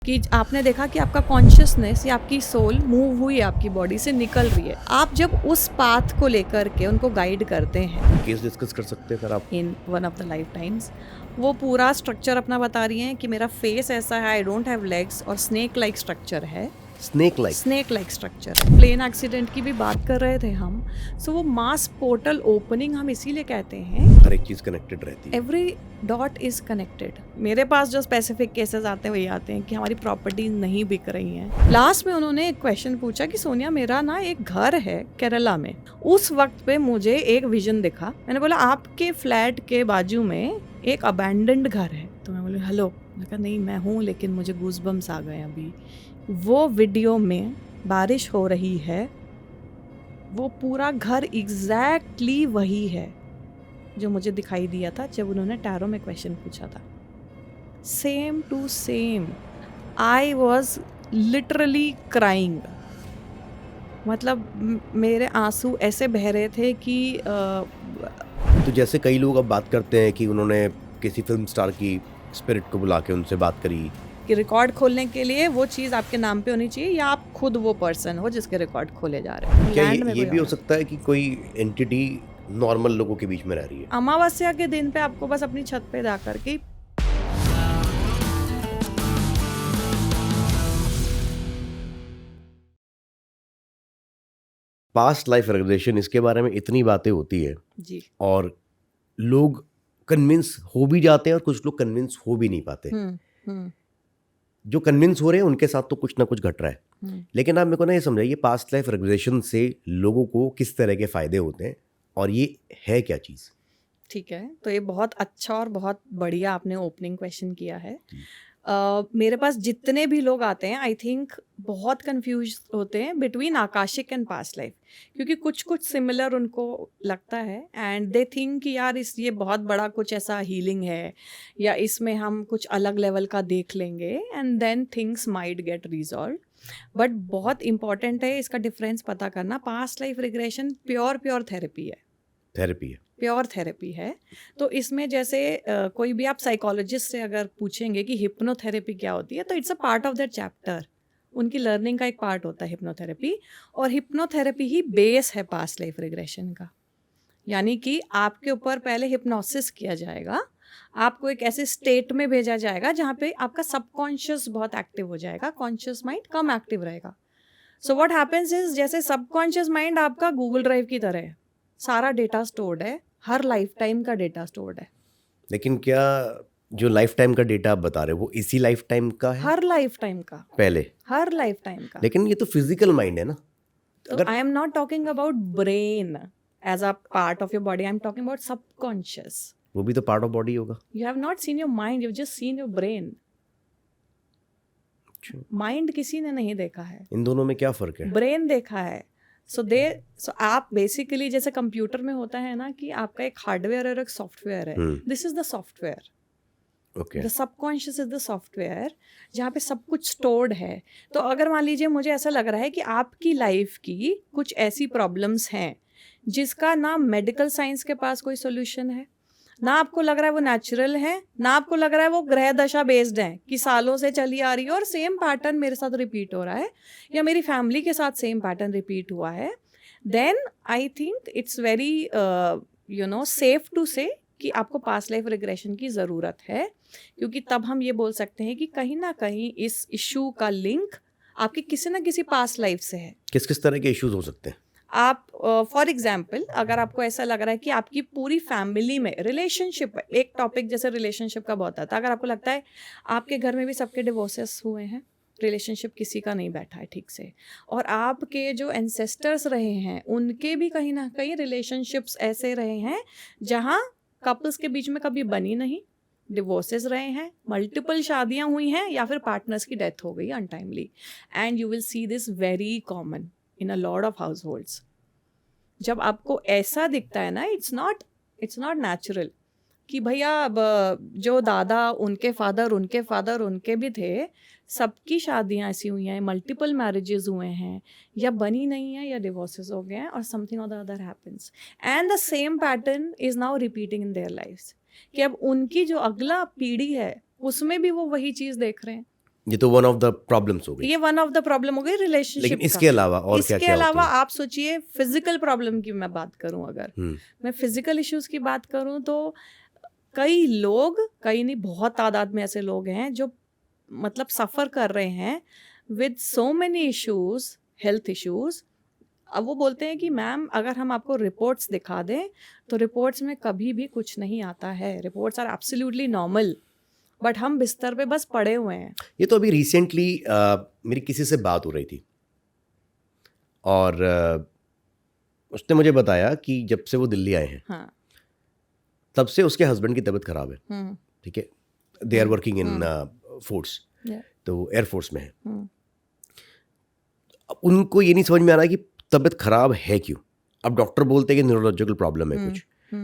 कि आपने देखा कि आपका कॉन्शियसनेस या आपकी सोल मूव हुई है, आपकी बॉडी से निकल रही है। आप जब उस पाथ को लेकर के उनको गाइड करते हैं, केस डिस्कस कर सकते हैं सर आप? इन one of the life times वो पूरा स्ट्रक्चर अपना बता रही हैं कि मेरा फेस ऐसा है, आई डोंट हैव लेग्स, और स्नेक लाइक स्ट्रक्चर है। स्नेक स्नेक लाइक स्ट्रक्चर है। प्लेन एक्सीडेंट की भी बात कर रहे थे हम। सो वो मास पोर्टल ओपनिंग हम इसीलिए कहते हैं, हर एक चीज कनेक्टेड रहती है। Every dot is connected. मेरे पास जो स्पेसिफिक केसेस आते हैं वही आते हैं कि हमारी प्रॉपर्टी नहीं बिक रही हैं। लास्ट में उन्होंने एक क्वेश्चन पूछा कि सोनिया, मेरा ना एक घर है केरला में। उस वक्त पे मुझे एक विजन दिखा। मैंने बोला आपके फ्लैट के बाजू में एक अबैंडन्ड घर है। तो मैं बोली हेलो। मैंने कहा नहीं मैं हूँ, लेकिन मुझे गूज़बम्स आ गए अभी। वो वीडियो में बारिश हो रही है, वो पूरा घर एग्जैक्टली वही है जो मुझे दिखाई दिया था जब उन्होंने टैरो में क्वेश्चन पूछा था। Same to same. I was literally crying. मतलब मेरे आंसू ऐसे बह रहे थे कि तो जैसे कई लोग अब बात करते हैं कि उन्होंने किसी फिल्म स्टार की स्पिरिट को बुला के उनसे बात करी कि रिकॉर्ड खोलने के लिए वो चीज़ आपके नाम पे होनी चाहिए, या आप खुद वो पर्सन हो जिसके रिकॉर्ड खोले जा रहे हैं। क्या लैंड में ये कोई भी हो और सकता है कि कोई एंटिटी नॉर्मल लोगों के बीच में रह रही है? अमावस्या के दिन पे आपको बस अपनी छत पे जा करके पास्ट लाइफ रिग्रेशन, इसके बारे में इतनी बातें होती है जी। और लोग कन्विंस हो भी जाते हैं और कुछ लोग कन्विंस हो भी नहीं पाते। हम्म। जो कन्विंस हो रहे हैं उनके साथ तो कुछ ना कुछ घट रहा है। लेकिन आप मेरे को ना ये समझाइए, पास्ट लाइफ रिग्रेशन से लोगों को किस तरह के फायदे होते हैं और ये है क्या चीज़? ठीक है, तो ये बहुत अच्छा और बहुत बढ़िया आपने ओपनिंग क्वेश्चन किया है। मेरे पास जितने भी लोग आते हैं, आई थिंक बहुत कंफ्यूज होते हैं between Akashic and past life, क्योंकि कुछ कुछ सिमिलर उनको लगता है एंड दे थिंक कि यार ये बहुत बड़ा कुछ ऐसा हीलिंग है, या इसमें हम कुछ अलग लेवल का देख लेंगे and then things might get resolve. But बहुत इंपॉर्टेंट है इसका डिफरेंस पता करना। Past life regression pure therapy है। थेरेपी है। प्योर थेरेपी है। तो इसमें जैसे कोई भी आप साइकोलॉजिस्ट से अगर पूछेंगे कि हिप्नोथेरेपी क्या होती है, तो it's a part of that chapter. उनकी लर्निंग का एक पार्ट होता है हिप्नोथेरेपी, और हिप्नोथेरेपी ही बेस है पास्ट लाइफ रिग्रेशन का। यानी कि आपके ऊपर पहले हिप्नोसिस किया जाएगा, आपको एक ऐसे स्टेट में भेजा जाएगा जहाँ पे आपका सबकॉन्शियस बहुत एक्टिव हो जाएगा, कॉन्शियस माइंड कम एक्टिव रहेगा। सो व्हाट हैपेंस इज, जैसे सबकॉन्शियस माइंड आपका गूगल ड्राइव की तरह है, सारा डेटा स्टोर्ड है, हर लाइफ टाइम का डेटा स्टोर्ड है। लेकिन क्या जो लाइफ टाइम का डेटा आप बता रहे हो वो इसी लाइफ टाइम का है? हर लाइफ टाइम का, पहले? हर लाइफ टाइम का। लेकिन ये तो फिजिकल माइंड है ना। तो अगर I am not talking about brain as a part of your body, I am talking about subconscious. वो भी तो पार्ट ऑफ बॉडी होगा। You have not seen your mind, you just seen your brain. Mind किसी ने नहीं देखा है, इन दोनों में क्या फर्क है? ब्रेन देखा है। सो आप बेसिकली जैसे कंप्यूटर में होता है ना कि आपका एक हार्डवेयर और एक सॉफ्टवेयर है। This is the software. Okay. The subconscious is the software जहाँ पे सब कुछ स्टोर्ड है। तो अगर मान लीजिए मुझे ऐसा लग रहा है कि आपकी लाइफ की कुछ ऐसी प्रॉब्लम्स हैं जिसका ना मेडिकल साइंस के पास कोई सोल्यूशन है, ना आपको लग रहा है वो नेचुरल है, ना आपको लग रहा है वो ग्रह दशा बेस्ड है कि सालों से चली आ रही है और सेम पैटर्न मेरे साथ रिपीट हो रहा है, या मेरी फैमिली के साथ सेम पैटर्न रिपीट हुआ है, then I think it's very safe to say कि आपको पास्ट लाइफ रिग्रेशन की ज़रूरत है। क्योंकि तब हम ये बोल सकते हैं कि कहीं ना कहीं इस इशू का लिंक आपकी किसी ना किसी पास्ट लाइफ से है। किस किस तरह के इश्यूज हो सकते हैं? आप फॉर एग्जाम्पल अगर आपको ऐसा लग रहा है कि आपकी पूरी फैमिली में रिलेशनशिप, एक टॉपिक जैसे रिलेशनशिप का बहुत आता है, अगर आपको लगता है आपके घर में भी सबके डिवोर्सेस हुए हैं, रिलेशनशिप किसी का नहीं बैठा है ठीक से, और आपके जो एंसेस्टर्स रहे हैं उनके भी कहीं ना कहीं रिलेशनशिप्स ऐसे रहे हैं जहाँ कपल्स के बीच में कभी बनी नहीं, डिवोर्सेस रहे हैं, मल्टीपल शादियाँ हुई हैं, या फिर पार्टनर्स की डेथ हो गई untimely, and you will see this very common in a lot of house holds. जब आपको ऐसा दिखता है ना, इट्स नॉट नेचुरल कि भैया अब जो दादा उनके फादर उनके भी थे, सबकी शादियां ऐसी हुई हैं, मल्टीपल मैरिजेस हुए हैं, या बनी नहीं है या डिवोर्सेस हो गए हैं, और समथिंग और the other happens, and the same pattern is now repeating in their lifes, कि अब उनकी जो अगला पीढ़ी है उसमें भी वो वही चीज़ देख रहे हैं। ये तो वन ऑफ द प्रॉब्लम्स हो गई। ये वन ऑफ द प्रॉब्लम हो गई रिलेशनशिप लेकिन इसके अलावा और क्या इसके क्या अलावा होती है? आप सोचिए फिजिकल प्रॉब्लम की मैं बात करूं, अगर मैं फिजिकल इश्यूज की बात करूं तो कई लोग, कई नहीं बहुत तादाद में ऐसे लोग हैं जो मतलब सफ़र कर रहे हैं with so many issues, health issues. अब वो बोलते हैं कि मैम अगर हम आपको रिपोर्ट्स दिखा दें तो रिपोर्ट्स में कभी भी कुछ नहीं आता है, reports are absolutely normal, but हम बिस्तर पे बस पड़े हुए हैं। ये तो अभी रिसेंटली मेरी किसी से बात हो रही थी और उसने मुझे बताया कि जब से वो दिल्ली आए हैं हाँ। तब से उसके हस्बैंड की तबीयत खराब है। ठीक है, they are working in force, तो एयरफोर्स में है। अब उनको ये नहीं समझ में आ रहा कि तबीयत खराब है क्यों। अब डॉक्टर बोलते हैं कि न्यूरोलॉजिकल प्रॉब्लम है कुछ,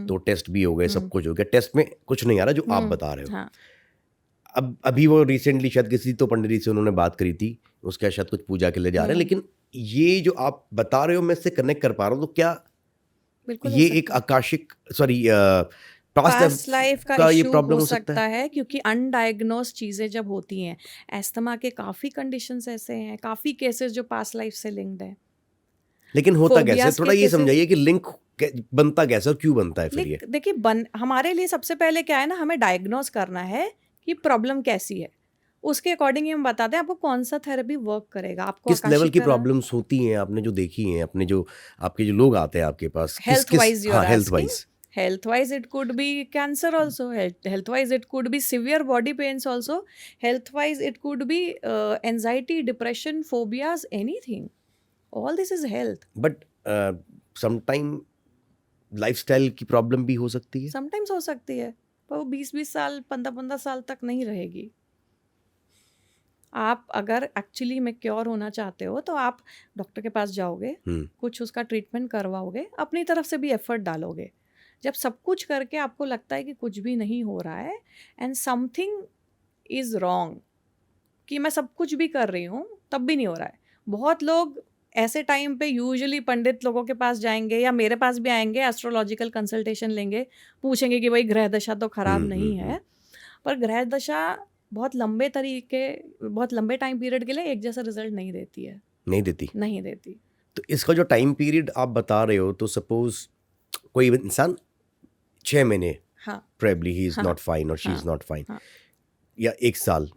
तो टेस्ट भी हो गए, सब कुछ हो गया, टेस्ट में कुछ नहीं आ रहा जो आप बता रहे हो। हाँ। अब अभी वो रिसेंटली शायद किसी तो पंडित जी से उन्होंने बात करी थी, उसके शायद कुछ पूजा के लिए जा रहे हैं, लेकिन ये जो आप बता रहे हो मैं इससे कनेक्ट कर पा रहा हूँ। तो क्या बिल्कुल ये एक आकाशिक पास्ट लाइफ का ये इशू प्रॉब्लम हो सकता है, क्योंकि अनडायग्नोज चीज़ें जब होती हैं, एस्थमा के काफ़ी कंडीशंस ऐसे हैं, काफ़ी केसेस जो पास्ट लाइफ से लिंक्ड हैं। लेकिन होता कैसे, Phobias थोड़ा के ये cases- समझाइए कि लिंक बनता कैसे और क्यों बनता है फिर ये? देखिए हमारे लिए सबसे पहले क्या है ना, हमें डायग्नोज करना है कि प्रॉब्लम कैसी है, उसके अकॉर्डिंग ही हम बताते हैं आपको कौन सा थेरेपी वर्क करेगा। आपको किस लेवल की आकाशीकरण- प्रॉब्लम्स होती हैं आपने जो देखी हैं, अपने जो आपके जो लोग आते हैं आपके पास, Health wise you are health asking? Wise? Health wise it could be cancer also, health wise it could be severe body pains also, health wise it could be anxiety, depression, phobias, anything, all this is health. But sometime lifestyle की problem भी हो सकती है। Sometimes हो सकती है, पर वो 20-20 साल 15-15 साल तक नहीं रहेगी। आप अगर एक्चुअली में क्योर होना चाहते हो तो आप डॉक्टर के पास जाओगे, कुछ उसका ट्रीटमेंट करवाओगे, अपनी तरफ से भी एफर्ट डालोगे। जब सब कुछ करके आपको लगता है कि कुछ भी नहीं हो रहा है एंड समथिंग इज़ रॉन्ग, कि मैं सब कुछ भी कर रही हूँ तब भी नहीं हो रहा है। बहुत लोग ऐसे टाइम पे यूजुअली पंडित लोगों के पास जाएंगे या मेरे पास भी आएंगे, एस्ट्रोलॉजिकल कंसल्टेशन लेंगे, पूछेंगे कि भाई ग्रह दशा तो खराब नहीं है, पर ग्रह दशा बहुत लंबे टाइम पीरियड के लिए एक जैसा रिजल्ट नहीं देती है। नहीं देती। तो इसका जो टाइम पीरियड आप बता रहे हो, तो सपोज कोई इंसान 6 महीने, probably he is not fine और शी इज नॉट फाइन, या 1 साल,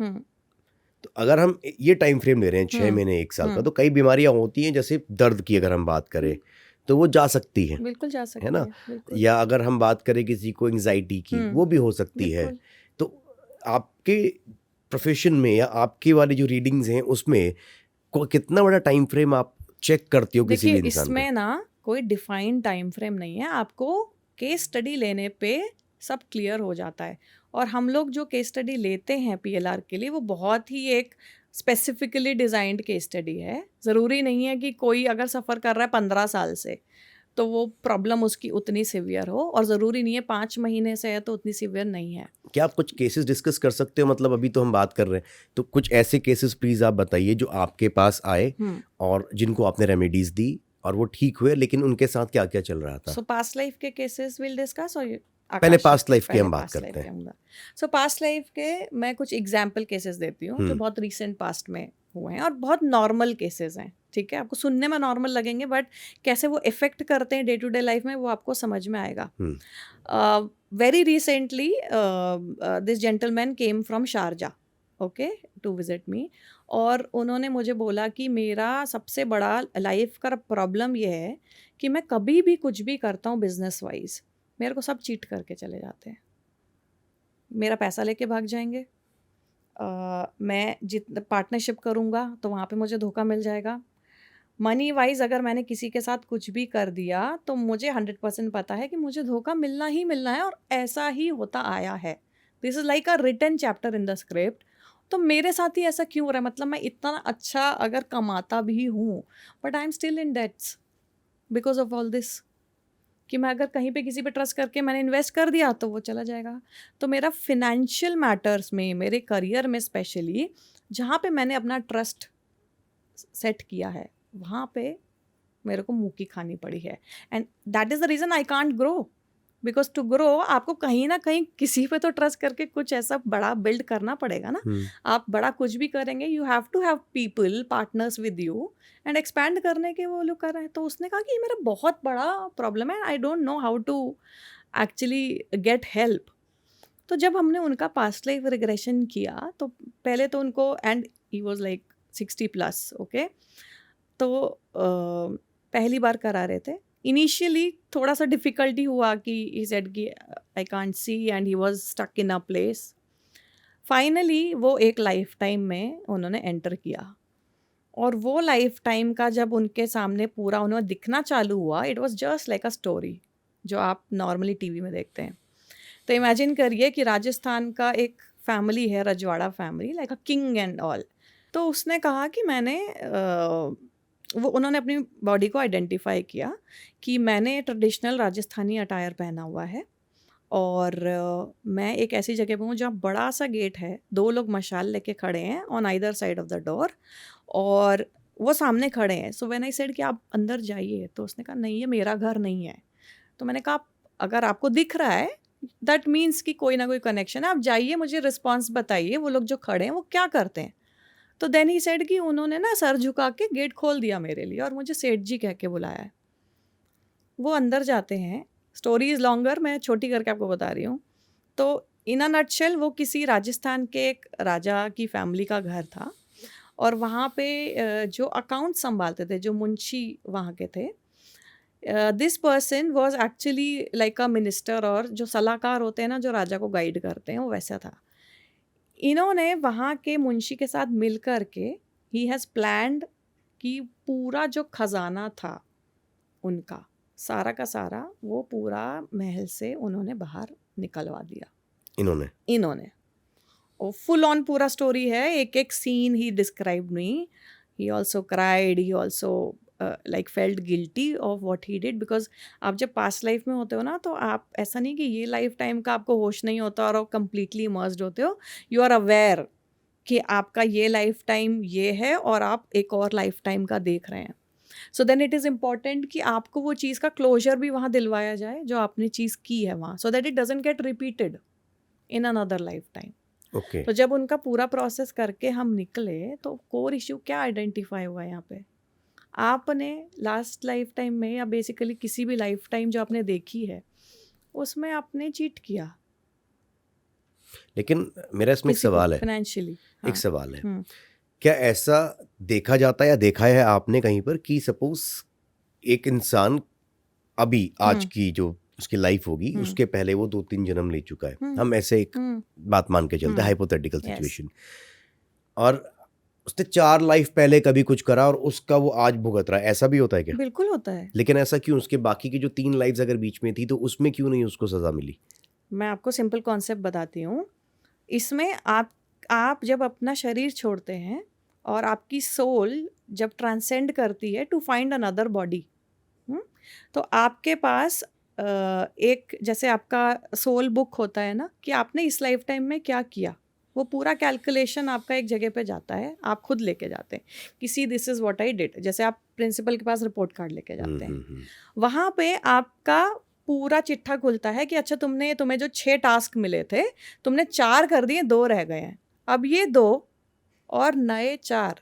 तो अगर हम ये टाइम फ्रेम ले रहे हैं 6 महीने 1 साल का, तो कई बीमारियां होती हैं, जैसे दर्द की अगर हम बात करें तो वो जा सकती है, बिल्कुल जा सकती है ना, या अगर हम बात करें किसी को एंजाइटी की, वो भी हो सकती है। तो आपके प्रोफेशन में या आपकी वाली जो रीडिंग्स हैं उसमें कितना बड़ा टाइम फ्रेम आप चेक करती हो किसी भी इंसान का? इसमें ना कोई डिफाइंड टाइम फ्रेम नहीं है, आपको केस स्टडी लेने पे सब क्लियर हो जाता है। और हम लोग जो केस स्टडी लेते हैं पीएलआर के लिए, वो बहुत ही एक स्पेसिफिकली डिज़ाइंड केस स्टडी है। ज़रूरी नहीं है कि कोई अगर सफ़र कर रहा है 15 साल से तो वो प्रॉब्लम उसकी उतनी सीवियर हो, और ज़रूरी नहीं है 5 महीने से है तो उतनी सीवियर नहीं है। क्या आप कुछ केसेस डिस्कस कर सकते हो? मतलब अभी तो हम बात कर रहे हैं, तो कुछ ऐसे केसेस प्लीज़ आप बताइए जो आपके पास आए और जिनको आपने रेमेडीज दी और वो ठीक हुए, लेकिन उनके साथ क्या क्या चल रहा था? सो पास्ट लाइफ के केसेस विल डिस्कस, और पहले पास्ट लाइफ की हम बात करते हैं। सो पास्ट लाइफ के मैं कुछ एग्जाम्पल केसेस देती हूँ जो बहुत रिसेंट पास्ट में हुए हैं और बहुत नॉर्मल केसेस हैं। ठीक है, आपको सुनने में नॉर्मल लगेंगे, बट कैसे वो इफेक्ट करते हैं डे टू डे लाइफ में वो आपको समझ में आएगा। Very recently this gentleman came from Sharjah, okay, to visit me, और उन्होंने मुझे बोला कि मेरा सबसे बड़ा लाइफ का प्रॉब्लम ये है कि मैं कभी भी कुछ भी करता हूँ बिजनेस वाइज, मेरे को सब चीट करके चले जाते हैं, मेरा पैसा लेके भाग जाएंगे, मैं जितना पार्टनरशिप करूँगा तो वहाँ पे मुझे धोखा मिल जाएगा। मनी वाइज अगर मैंने किसी के साथ कुछ भी कर दिया तो मुझे 100% पता है कि मुझे धोखा मिलना ही मिलना है, और ऐसा ही होता आया है। This is like a written chapter in the script. तो मेरे साथ ही ऐसा क्यों हो रहा है? मतलब मैं इतना अच्छा अगर कमाता भी हूँ, but I am still in debts because of all this, कि मैं अगर कहीं पे किसी पे ट्रस्ट करके मैंने इन्वेस्ट कर दिया तो वो चला जाएगा। तो मेरा फिनेंशियल मैटर्स में, मेरे करियर में स्पेशली, जहाँ पे मैंने अपना ट्रस्ट सेट किया है, वहाँ पे मेरे को मुँह की खानी पड़ी है, and that is the reason I can't grow. Because to grow आपको कहीं ना कहीं किसी पे तो ट्रस्ट करके कुछ ऐसा बड़ा बिल्ड करना पड़ेगा ना। आप बड़ा कुछ भी करेंगे, you have to have people partners with you and expand करने के वो लोग कर रहे हैं। तो उसने कहा कि ये मेरा बहुत बड़ा प्रॉब्लम है, I don't know how to actually get help. तो जब हमने उनका पास्ट लाइफ रिग्रेशन किया तो पहले तो उनको, and he was like 60+, okay. तो पहली बार करा रहे थे। इनिशियली थोड़ा सा डिफ़िकल्टी हुआ कि ही सेड कि I can't see and he was stuck in a place. Finally वो एक लाइफ टाइम में उन्होंने एंटर किया, और वो लाइफ टाइम का जब उनके सामने पूरा उन्हें दिखना चालू हुआ, it was just like a story जो आप नॉर्मली टीवी में देखते हैं। तो इमेजिन करिए कि राजस्थान का एक फैमिली है, रजवाड़ा family, like a king and all. तो उसने कहा कि उन्होंने अपनी बॉडी को आइडेंटिफाई किया कि मैंने ट्रेडिशनल राजस्थानी अटायर पहना हुआ है, और मैं एक ऐसी जगह पे हूँ जहाँ बड़ा सा गेट है, 2 लोग मशाल लेके खड़े हैं on either side of the door, और वो सामने खड़े हैं। सो व्हेन आई सेड कि आप अंदर जाइए, तो उसने कहा नहीं, ये मेरा घर नहीं है। तो मैंने कहा अगर आपको दिख रहा है दैट मीन्स कि कोई ना कोई कनेक्शन है, आप जाइए, मुझे रिस्पॉन्स बताइए वो लोग जो खड़े हैं वो क्या करते हैं। तो देन ही सेड कि उन्होंने ना सर झुका के गेट खोल दिया मेरे लिए और मुझे सेठ जी कह के बुलाया है। वो अंदर जाते हैं, स्टोरी इज़ लॉन्गर, मैं छोटी करके आपको बता रही हूँ। तो इन अ नटशेल वो किसी राजस्थान के एक राजा की फैमिली का घर था, और वहाँ पे जो अकाउंट संभालते थे, जो मुंशी वहाँ के थे, this person was actually like a minister, और जो सलाहकार होते हैं ना, जो राजा को गाइड करते हैं, वो वैसा था। इन्होंने वहाँ के मुंशी के साथ मिल कर के ही हैज़ प्लान्ड कि पूरा जो खजाना था उनका, सारा का सारा, वो पूरा महल से उन्होंने बाहर निकलवा दिया। इन्होंने और फुल ऑन पूरा स्टोरी है, एक एक सीन ही describe me. He also cried, he also like felt guilty of what he did, because आप जब पास्ट लाइफ में होते हो ना, तो आप ऐसा नहीं कि ये लाइफ टाइम का आपको होश नहीं होता और आप कंप्लीटली इमर्स्ड होते हो, यू आर अवेयर कि आपका ये लाइफ टाइम ये है और आप एक और लाइफ टाइम का देख रहे हैं। So then it is important कि आपको वो चीज़ का क्लोजर भी वहाँ दिलवाया जाए जो आपने चीज़ की है वहाँ, so that it doesn't get repeated in another life time. Okay. तो जब उनका पूरा प्रोसेस करके हम निकले, तो कोर इशू क्या आइडेंटिफाई हुआ यहाँ पे, आपने लास्ट लाइफ टाइम में या बेसिकली किसी भी लाइफ टाइम जो आपने देखी है उसमें आपने चीट किया। लेकिन मेरा इसमें एक सवाल है, फाइनेंशियली एक सवाल है, क्या ऐसा देखा जाता है या देखा है आपने कहीं पर कि सपोज एक इंसान अभी आज की जो उसकी लाइफ होगी, उसके पहले वो 2-3 जन्म ले चुका है, हम ऐसे एक बात मान के चलते हैं, हाइपोथेटिकल सिचुएशन, और उसने 4 लाइफ पहले कभी कुछ करा और उसका वो आज भुगत रहा है, ऐसा भी होता है क्या? बिल्कुल होता है। लेकिन ऐसा क्यों? उसके बाकी की जो 3 लाइफ्स अगर बीच में थी तो उसमें क्यों नहीं उसको सजा मिली? मैं आपको सिंपल कॉन्सेप्ट बताती हूँ। इसमें आप जब अपना शरीर छोड़ते हैं और आपकी सोल जब ट्रांसेंड करती है टू फाइंड अनदर बॉडी, तो आपके पास एक जैसे आपका सोल बुक होता है ना, कि आपने इस लाइफ टाइम में क्या किया, वो पूरा कैलकुलेशन आपका एक जगह पे जाता है, आप खुद लेके जाते हैं कि see this is what I did. जैसे आप प्रिंसिपल के पास रिपोर्ट कार्ड लेके जाते हैं, वहाँ पे आपका पूरा चिट्ठा खुलता है कि अच्छा तुम्हें जो 6 टास्क मिले थे, तुमने 4 कर दिए, 2 रह गए हैं। अब ये 2 और नए 4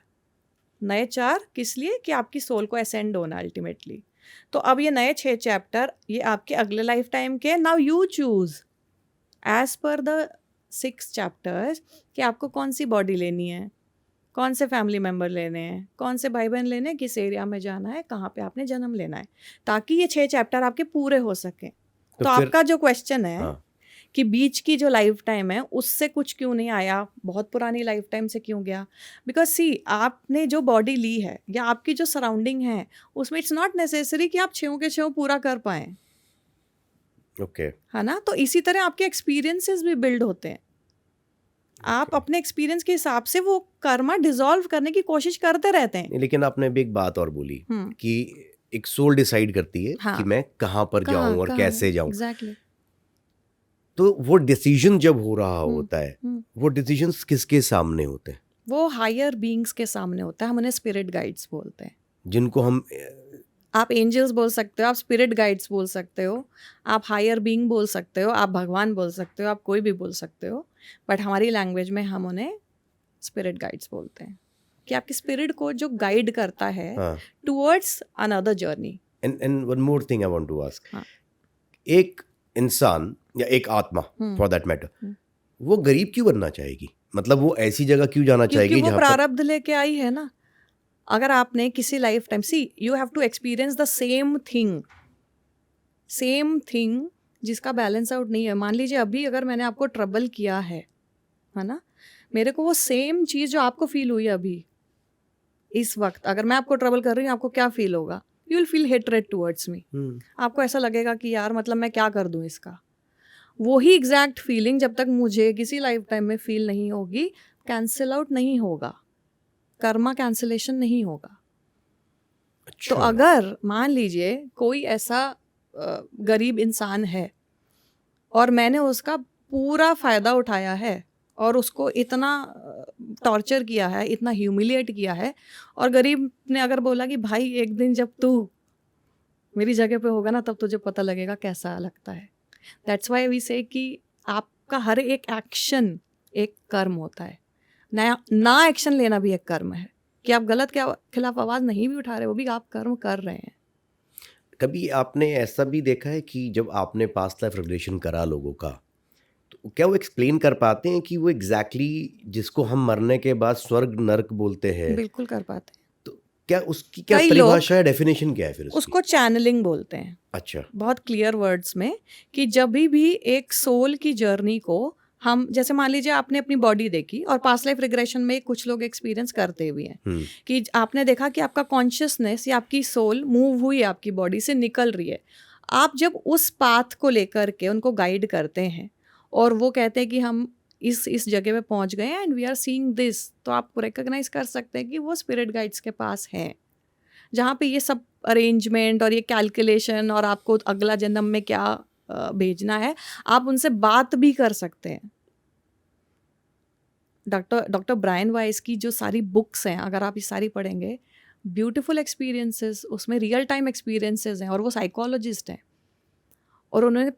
किस लिए? कि आपकी सोल को असेंड होना अल्टीमेटली। तो अब ये नए 6 चैप्टर ये आपके अगले लाइफ टाइम के। Now you choose as per the 6 chapters कि आपको कौन सी बॉडी लेनी है, कौन से फैमिली मेम्बर लेने हैं, कौन से भाई बहन लेने हैं, किस एरिया में जाना है, कहाँ पे आपने जन्म लेना है, ताकि ये 6 चैप्टर आपके पूरे हो सकें। तो आपका जो क्वेश्चन है कि बीच की जो लाइफ टाइम है उससे कुछ क्यों नहीं आया, बहुत पुरानी लाइफ टाइम से क्यों गया? बिकॉज सी, आपने जो बॉडी ली है या आपकी जो सराउंडिंग है उसमें इट्स नॉट नेसेसरी कि आप 6 के 6 पूरा कर पाएँ। ओके, है ना? तो इसी तरह आपके एक्सपीरियंसेस भी बिल्ड होते हैं। आप अपने एक्सपीरियंस के हिसाब से वो कर्मा डिसॉल्व करने की कोशिश करते रहते हैं। लेकिन आपने भी एक बात और बोली कि एक सोल डिसाइड करती है कि मैं कहाँ पर जाऊं और कैसे जाऊं। एग्जैक्टली। तो वो डिसीजन जब हो रहा होता है, वो डिसीजंस किसके सामने होते हैं? वो हायर बीइंग्स के सामने होता है। हम उन्हें स्पिरिट गाइड्स बोलते हैं, जिनको हम आप एंजल्स बोल सकते हो, आप स्पिरिट गाइड्स बोल सकते हो, आप हायर बीइंग बोल सकते हो, आप भगवान बोल सकते हो, आप कोई भी बोल सकते हो, बट हमारी लैंग्वेज में हम उन्हें स्पिरिट गाइड्स बोलते हैं कि आपके स्पिरिट को जो गाइड करता है towards another journey. And one more thing I want to ask, हाँ. एक इंसान या एक आत्मा फॉर दैट मैटर, वो गरीब क्यों बनना चाहेगी? मतलब वो ऐसी जगह क्यों जाना चाहेगी क्योंकि वो जहाँ प्रारब्ध लेके आई है ना. अगर आपने किसी lifetime, see you have to experience the same thing जिसका बैलेंस आउट नहीं है. मान लीजिए अभी अगर मैंने आपको ट्रबल किया है ना, मेरे को वो सेम चीज़ जो आपको फील हुई अभी इस वक्त, अगर मैं आपको ट्रबल कर रही हूँ, आपको क्या फील होगा? You will feel hatred towards me. आपको ऐसा लगेगा कि यार मतलब मैं क्या कर दूँ इसका. वही एग्जैक्ट फीलिंग जब तक मुझे किसी लाइफ टाइम में फील नहीं होगी, कैंसिल आउट नहीं होगा, कर्मा कैंसिलेशन नहीं होगा. अच्छा. तो अगर मान लीजिए कोई ऐसा गरीब इंसान है और मैंने उसका पूरा फ़ायदा उठाया है और उसको इतना टॉर्चर किया है, इतना ह्यूमिलिएट किया है, और गरीब ने अगर बोला कि भाई एक दिन जब तू मेरी जगह पे होगा ना तब तुझे पता लगेगा कैसा लगता है. दैट्स वाई वी से कि आपका हर एक एक्शन एक कर्म होता है. ना एक्शन लेना भी एक कर्म है. कि आप गलत के खिलाफ आवाज़ नहीं भी उठा रहे, वो भी आप कर्म कर रहे हैं. कभी आपने ऐसा भी देखा है कि जब आपने पास्ट लाइफ रिग्रेशन करा लोगों का, तो क्या वो एक्सप्लेन कर पाते हैं कि वो एग्जैक्टली जिसको हम मरने के बाद स्वर्ग नर्क बोलते हैं, बिल्कुल कर पाते हैं. तो क्या उसकी क्या कई परिभाषा है, डेफिनेशन क्या है फिर उसको चैनलिंग बोलते हैं. अच्छा. बहुत क्लियर वर्ड्स में कि जब भी एक सोल की जर्नी को हम, जैसे मान लीजिए आपने अपनी बॉडी देखी, और पास्ट लाइफ रिग्रेशन में कुछ लोग एक्सपीरियंस करते हुए हैं कि आपने देखा कि आपका कॉन्शियसनेस या आपकी सोल मूव हुई, आपकी बॉडी से निकल रही है. आप जब उस पाथ को लेकर के उनको गाइड करते हैं और वो कहते हैं कि हम इस जगह पे पहुंच गए हैं and we are seeing this, तो आप रिकॉग्नाइज कर सकते हैं कि वो स्पिरिट गाइड्स के पास हैं, जहाँ पे ये सब अरेंजमेंट और ये कैलकुलेशन और आपको अगला जन्म में क्या भेजना है, आप उनसे बात भी कर सकते हैं. डॉक्टर ब्रायन वाइस की जो सारी बुक्स हैं, अगर आप ये सारी पढ़ेंगे, ब्यूटीफुल एक्सपीरियंसेस, उसमें रियल टाइम एक्सपीरियंसेस हैं, और वो साइकोलॉजिस्ट हैं, और उन्होंने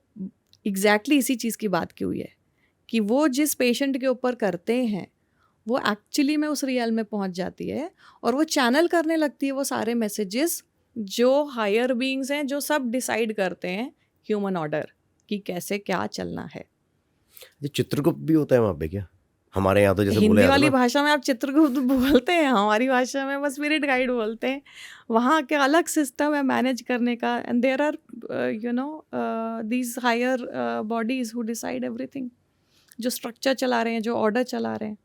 एग्जैक्टली इसी चीज़ की बात की हुई है कि वो जिस पेशेंट के ऊपर करते हैं वो एक्चुअली में उस रियल में पहुंच जाती है और वो चैनल करने लगती है वो सारे मैसेजेस जो हायर बीइंग्स हैं, जो सब डिसाइड करते हैं ह्यूमन ऑर्डर कि कैसे क्या चलना है. ये चित्रगुप्त भी होता है वहाँ पे क्या? हमारे यहाँ तो जैसे हिंदी वाली भाषा में आप चित्रगुप्त बोलते हैं, हमारी भाषा में बस स्पिरिट गाइड बोलते हैं. वहाँ के अलग सिस्टम है मैनेज करने का, and there are these higher bodies who decide everything, जो स्ट्रक्चर चला रहे हैं, जो ऑर्डर चला रहे हैं.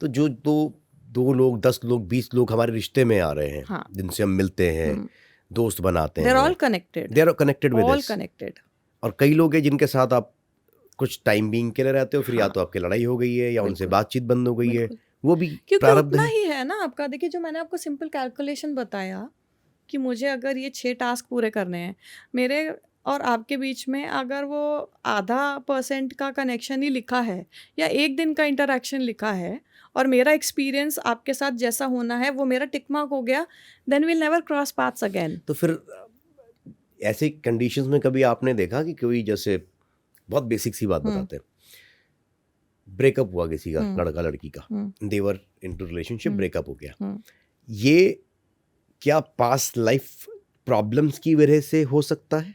तो जो दो लोग 10 लोग 20 लोग हमारे रिश्ते में आ रहे हैं, हाँ. जिनसे हम मिलते हैं, दोस्त बनाते हैं, they are all connected, they are connected with all us. Connected. और कई लोग हैं जिनके साथ आप कुछ टाइम बीइंग के लिए रहते हो, फिर या तो आपकी लड़ाई हो गई है या उनसे बातचीत बंद हो गई है, वो भी प्रारब्ध उतना ही है ना आपका. देखिए, जो मैंने आपको सिंपल कैलकुलेशन बताया कि मुझे अगर ये 6 टास्क पूरे करने हैं, मेरे और आपके बीच में अगर वो 0.5% का कनेक्शन ही लिखा है या एक दिन का इंटरेक्शन लिखा है, और मेरा एक्सपीरियंस आपके साथ जैसा होना है वो मेरा टिक मार्क हो गया, then will never cross paths again. तो फिर ऐसे कंडीशंस में कभी आपने देखा कि कोई, जैसे बहुत बेसिक सी बात बताते हैं, ब्रेकअप हुआ किसी का, लड़का लड़की का, देवर इनटू रिलेशनशिप, ब्रेकअप हो गया, ये क्या पास्ट लाइफ प्रॉब्लम्स की वजह से हो सकता है,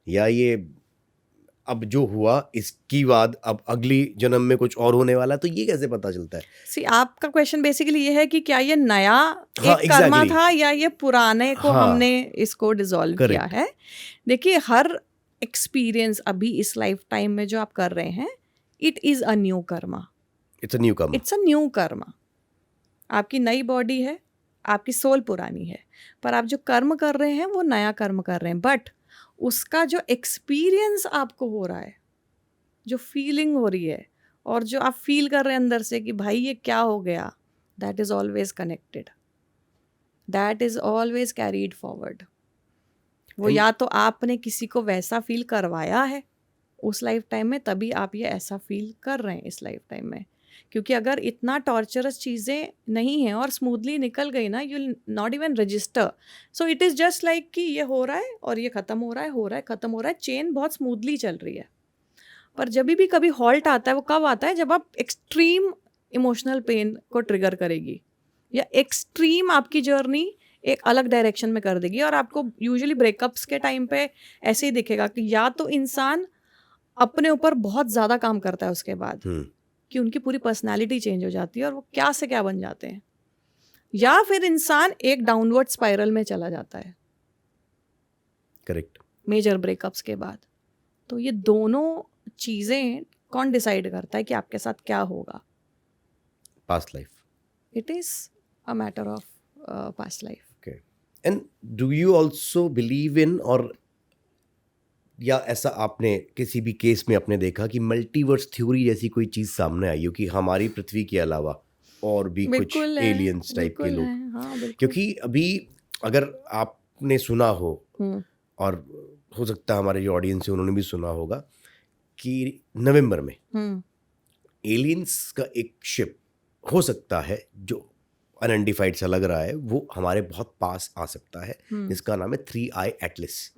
या ये अब जो हुआ इसकी बाद अब अगली जन्म में कुछ और होने वाला है, तो ये कैसे पता चलता है? सी, आपका क्वेश्चन बेसिकली ये है कि क्या ये नया एक कर्मा था या ये पुराने को हमने इसको डिसॉल्व किया है. देखिए, हर एक्सपीरियंस अभी इस लाइफ टाइम में जो आप कर रहे हैं, it is a new Karma. It's a new Karma. आपकी नई बॉडी है, आपकी सोल पुरानी है, पर आप जो कर्म कर रहे हैं वो नया कर्म कर रहे हैं. बट उसका जो एक्सपीरियंस आपको हो रहा है, जो फीलिंग हो रही है, और जो आप फील कर रहे हैं अंदर से कि भाई ये क्या हो गया, that is always connected, that is always carried forward. वो या तो आपने किसी को वैसा फील करवाया है उस लाइफ टाइम में, तभी आप ये ऐसा फील कर रहे हैं इस लाइफ टाइम में. क्योंकि अगर इतना टॉर्चरस चीज़ें नहीं हैं और स्मूथली निकल गई ना, you not even register. So it is just like कि ये हो रहा है और ये ख़त्म हो रहा है, हो रहा है, ख़त्म हो रहा है, चेन बहुत स्मूथली चल रही है. पर जब भी कभी हॉल्ट आता है, वो कब आता है? जब आप एक्सट्रीम इमोशनल पेन को ट्रिगर करेगी या एक्सट्रीम आपकी जर्नी एक अलग डायरेक्शन में कर देगी. और आपको यूजुअली ब्रेकअप्स के टाइम पे ऐसे ही दिखेगा कि या तो इंसान अपने ऊपर बहुत ज़्यादा काम करता है उसके बाद कि उनकी पूरी पर्सनालिटी चेंज हो जाती है और वो क्या से क्या बन जाते हैं, या फिर इंसान एक डाउनवर्ड स्पाइरल में चला जाता है. करेक्ट. मेजर ब्रेकअप्स के बाद. तो ये दोनों चीज़ें कौन डिसाइड करता है कि आपके साथ क्या होगा? Past life. It is a matter of past life. Okay. And do you also believe in, और या ऐसा आपने किसी भी केस में आपने देखा कि मल्टीवर्स थ्योरी जैसी कोई चीज़ सामने आई हो कि हमारी पृथ्वी के अलावा और भी कुछ एलियंस टाइप के लोग? हाँ, क्योंकि अभी अगर आपने सुना हो, और हो सकता है हमारे जो ऑडियंस है उन्होंने भी सुना होगा, कि नवंबर में एलियंस का एक शिप हो सकता है जो अनआइडेंटिफाइड सा लग रहा है, वो हमारे बहुत पास आ सकता है, जिसका नाम है 3i एटलस.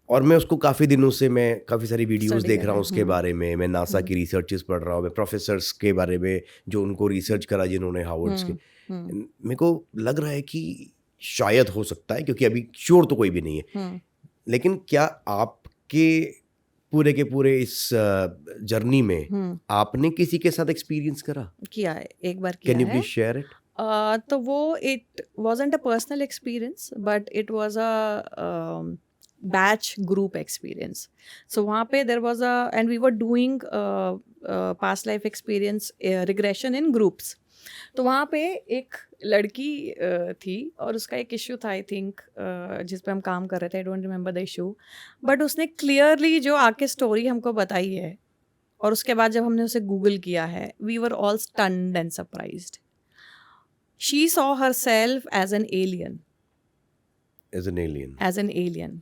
और मैं उसको काफ़ी दिनों से मैं काफ़ी सारी वीडियोस देख रहा हूँ उसके बारे में. मैं नासा की रिसर्चेस पढ़ रहा हूँ, मैं प्रोफेसर्स के बारे में जो उनको रिसर्च करा जिन्होंने हार्वर्ड्स के. मेरे को लग रहा है कि शायद हो सकता है, क्योंकि अभी श्योर तो कोई भी नहीं है. लेकिन क्या आपके पूरे के पूरे इस जर्नी में आपने किसी के साथ एक्सपीरियंस करा? किया है, एक बार किया है. कैन यू है. Please share it? तो वो it wasn't a personal experience, but it was a batch group experience. So वहाँ पे there was and we were doing past life experience regression in groups. तो वहाँ पे एक लड़की थी और उसका एक इश्यू था, आई थिंक, जिस पे हम काम कर रहे थे. I don't remember the issue, but उसने क्लियरली जो आके स्टोरी हमको बताई है, और उसके बाद जब हमने उसे गूगल किया है, we were all stunned and surprised. She saw herself as an alien. As an alien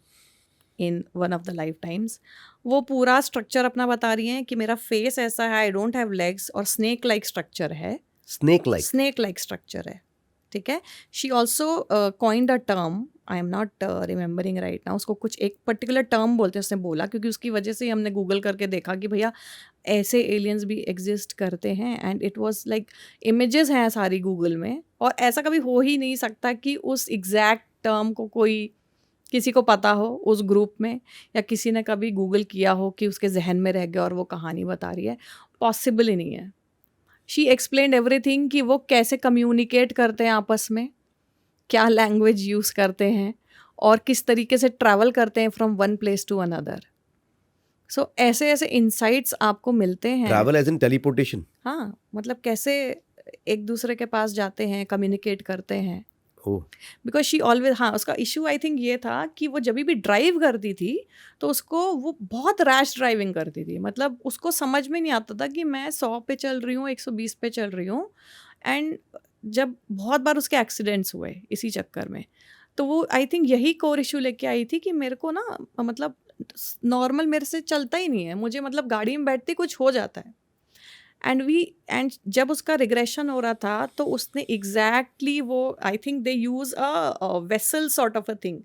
in one of the life times. वो पूरा स्ट्रक्चर अपना बता रही हैं कि मेरा फेस ऐसा है, आई डोंट हैव लेग्स, और स्नेक लाइक स्ट्रक्चर है. स्नेक लाइक स्ट्रक्चर है, ठीक है. She also coined a term, I am not remembering right now. उसको कुछ एक पर्टिकुलर टर्म बोलते हैं, उसने बोला, क्योंकि उसकी वजह से हमने गूगल करके देखा कि भैया ऐसे एलियंस भी एग्जिस्ट करते हैं. And it was like images हैं सारी गूगल में, और ऐसा कभी हो ही नहीं सकता कि उस एग्जैक्ट टर्म को कोई किसी को पता हो उस ग्रुप में, या किसी ने कभी गूगल किया हो कि उसके जहन में रह गया और वो कहानी बता रही है. पॉसिबल ही नहीं है. शी एक्सप्लेन्ड एवरीथिंग कि वो कैसे कम्युनिकेट करते हैं आपस में, क्या लैंग्वेज यूज़ करते हैं, और किस तरीके से ट्रैवल करते हैं from one place to another. So ऐसे ऐसे इंसाइट्स आपको मिलते हैं. Travel as in teleportation. हाँ, मतलब कैसे एक दूसरे के पास जाते हैं, कम्युनिकेट करते हैं. बिकॉज शी ऑलवेज, हाँ, उसका इशू आई थिंक ये था कि वो जब भी ड्राइव करती थी तो उसको, वो बहुत रैश ड्राइविंग करती थी. मतलब उसको समझ में नहीं आता था कि मैं 100 पे चल रही हूँ, 120 पे चल रही हूँ. एंड जब बहुत बार उसके एक्सीडेंट्स हुए इसी चक्कर में, तो वो आई थिंक यही कोर इशू लेके आई थी कि मेरे को ना, मतलब नॉर्मल मेरे से चलता ही नहीं है, मुझे मतलब गाड़ी में बैठते कुछ हो जाता है. एंड जब उसका रिग्रेशन हो रहा था तो उसने एग्जैक्टली वो, I think they use a vessel sort of a thing.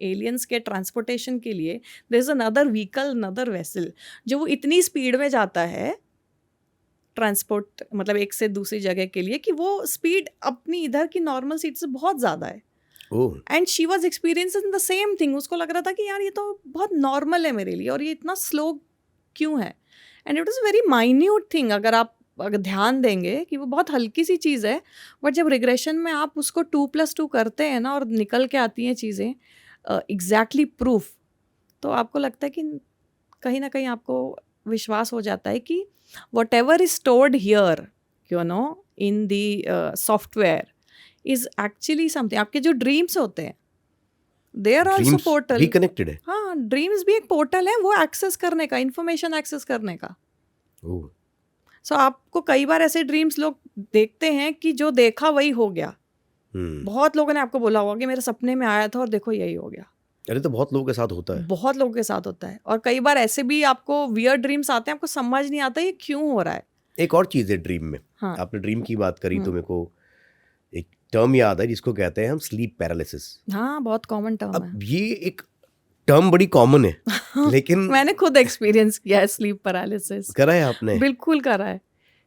Aliens के ट्रांसपोर्टेशन के लिए there is another vehicle, another vessel, जो वो इतनी स्पीड में जाता है ट्रांसपोर्ट, मतलब एक से दूसरी जगह के लिए, कि वो स्पीड अपनी इधर की नॉर्मल सीट से बहुत ज़्यादा है. And she was experiencing the same thing. उसको लग रहा था कि यार ये तो बहुत नॉर्मल है मेरे लिए, और ये इतना स्लो क्यों है. And it was very minute thing. अगर ध्यान देंगे कि वो बहुत हल्की सी चीज़ है, बट जब रिग्रेशन में आप उसको 2+2 करते हैं ना, और निकल के आती हैं चीज़ें एग्जैक्टली प्रूफ, तो आपको लगता है कि कहीं ना कहीं आपको विश्वास हो जाता है कि whatever is stored here, you know, in the software is actually something. आपके जो ड्रीम्स होते हैं, they are also portal. Connected है. हाँ, ड्रीम्स भी एक पोर्टल है, वो एक्सेस करने का, इंफॉर्मेशन एक्सेस करने का. सो आपको कई बार ऐसे ड्रीम्स लोग देखते हैं कि जो देखा वही हो गया. बहुत लोगों ने आपको बोला होगा कि मेरे सपने में आया था और देखो यही हो गया. अरे तो बहुत लोगों के साथ होता है. बहुत लोगों के साथ होता है. और कई बार ऐसे भी आपको वियर्ड ड्रीम्स आते हैं, आपको समझ नहीं आता ये क्यों हो रहा है. एक और चीज़ है ड्रीम में। हाँ। आपने ड्रीम की बात करी तो मेरे को एक टर्म याद है जिसको कहते हैं हम स्लीप पैरालिसिस। हाँ, बहुत कॉमन टर्म है। अब ये एक टर्म बड़ी कॉमन है लेकिन मैंने खुद एक्सपीरियंस किया है स्लीप पैरालिसिस। करा है आपने? बिल्कुल करा है।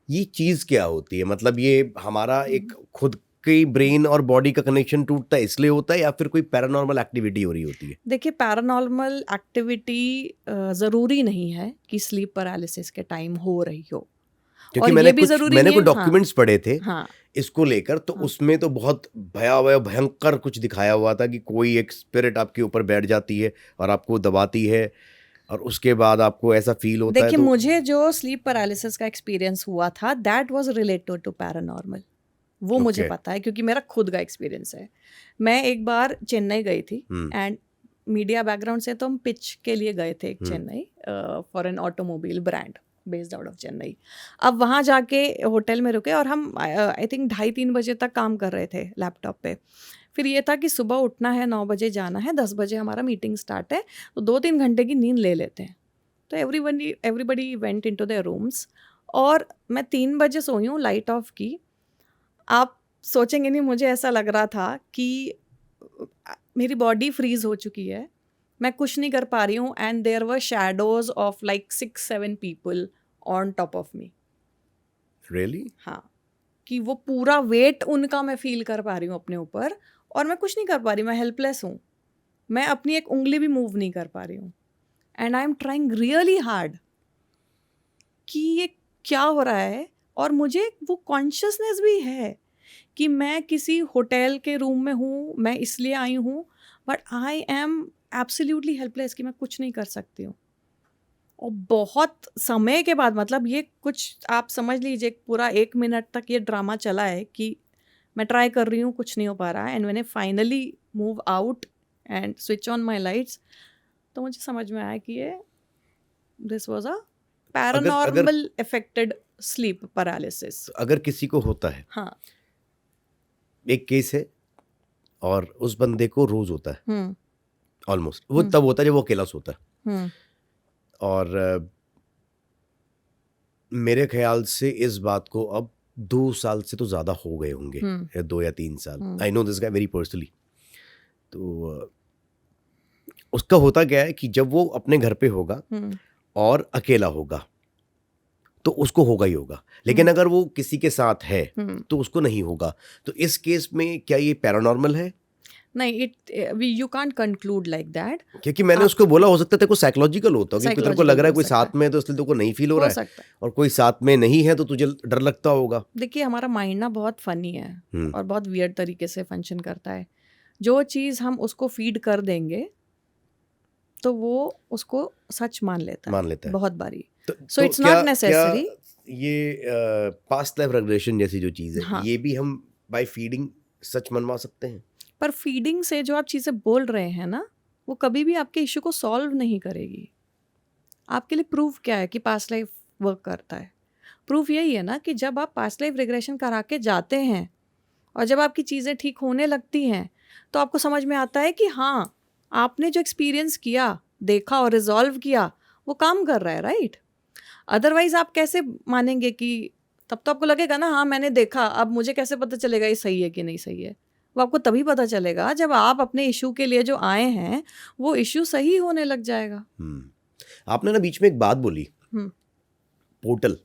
ये चीज़ क्या होती है? मतलब ये हमारा एक खुद की ब्रेन और बॉडी का कनेक्शन टूटता है इसलिए होता है, या फिर कोई पैरानॉर्मल एक्टिविटी हो रही होती है? देखिए, पैरानॉर्मल एक्टिविटी ज़रूरी नहीं है कि स्लीप पैरालिसिस के टाइम हो रही हो। क्योंकि और मैंने ये भी कुछ ज़रूरी मैंने नहीं कुछ है। डॉक्यूमेंट्स पढ़े थे हाँ, इसको लेकर, तो उसमें तो बहुत भयावह भयंकर कुछ दिखाया हुआ था कि कोई एक स्पिरिट आपके ऊपर बैठ जाती है और आपको दबाती है और उसके बाद आपको ऐसा फील होता है। देखिए, तो मुझे जो स्लीप पैरालिसिस का एक्सपीरियंस हुआ था that was related to paranormal. वो मुझे Okay. पता है क्योंकि मेरा खुद का एक्सपीरियंस है। मैं एक बार चेन्नई गई थी एंड मीडिया बैकग्राउंड से तो हम पिच के लिए गए थे एक Chennai for an automobile brand based out of Chennai. अब वहाँ जाके होटल में रुके और हम आई थिंक 2:30-3 बजे तक काम कर रहे थे लैपटॉप पे। फिर ये था कि सुबह उठना है, 9 बजे जाना है, 10 बजे हमारा मीटिंग स्टार्ट है, तो 2-3 घंटे की नींद ले लेते हैं। तो everybody went into their rooms और मैं 3 बजे सोई हूँ, लाइट ऑफ की। आप सोचेंगे नहीं, मुझे ऐसा लग रहा था कि मेरी बॉडी फ्रीज हो चुकी है, मैं कुछ नहीं कर पा रही हूँ and there were shadows of like 6-7 people on top of me. Really? हाँ, कि वो पूरा वेट उनका मैं फील कर पा रही हूँ अपने ऊपर और मैं कुछ नहीं कर पा रही, मैं हेल्पलेस हूँ, मैं अपनी एक उंगली भी मूव नहीं कर पा रही हूँ and I am trying really hard कि ये क्या हो रहा है। और मुझे वो कॉन्शियसनेस भी है कि मैं किसी होटल के रूम में हूँ, मैं इसलिए आई हूँ, but I am absolutely helpless कि मैं कुछ नहीं कर सकती हूँ। और बहुत समय के बाद, मतलब ये कुछ आप समझ लीजिए पूरा 1 मिनट तक ये ड्रामा चला है कि मैं ट्राई कर रही हूँ, कुछ नहीं हो पा रहा है and when I finally move out and switch on my lights, तो मुझे समझ में आया कि ये this was a paranormal affected sleep paralysis. अगर किसी को होता है, हाँ, एक केस है और उस बंदे को रोज होता है ऑलमोस्ट, वो तब होता है जब वो अकेला सोता है। और मेरे ख्याल से इस बात को अब 2 साल से तो ज़्यादा हो गए होंगे, या 2 या 3 साल। I know this guy very personally. तो उसका होता क्या है कि जब वो अपने घर पे होगा और अकेला होगा तो उसको होगा ही होगा, लेकिन अगर वो किसी के साथ है तो उसको नहीं होगा। तो इस केस में क्या ये पैरानॉर्मल है? नहीं, you can't conclude like that. क्योंकि मैंने उसको बोला हो सकता है को साइकोलॉजिकल होता है कि तेरे को लग रहा है कोई साथ में है तो इसलिए तेरे को नहीं फील हो रहा है, और कोई साथ में नहीं है तो तुझे डर लगता होगा। देखिए, हमारा माइंड ना बहुत फनी है और बहुत वियर्ड तरीके से फंक्शन करता है। जो चीज़ हम उसको फीड कर देंगे तो वो उसको सच मान लेता है बहुत बारी। So it's not necessary. ये पास्ट लाइफ रिग्रेशन जैसी जो चीज़ है, हाँ, ये भी हम बाय फीडिंग सच मनवा सकते हैं। पर फीडिंग से जो आप चीज़ें बोल रहे हैं ना, वो कभी भी आपके इश्यू को सॉल्व नहीं करेगी। आपके लिए प्रूफ क्या है कि पास्ट लाइफ वर्क करता है? प्रूफ यही है ना कि जब आप पास्ट लाइफ रिग्रेशन करा के जाते हैं और जब आपकी चीज़ें ठीक होने लगती हैं तो आपको समझ में आता है कि हाँ, आपने जो एक्सपीरियंस किया, देखा और रिजॉल्व किया, वो काम कर रहा है, राइट? अदरवाइज आप कैसे मानेंगे कि तब तो आपको लगेगा ना, हाँ मैंने देखा, अब मुझे कैसे पता चलेगा ये सही है कि नहीं सही है? वो आपको तभी पता चलेगा जब आप अपने इशू के लिए जो आए हैं वो इशू सही होने लग जाएगा। आपने ना बीच में एक बात बोली, पोर्टल।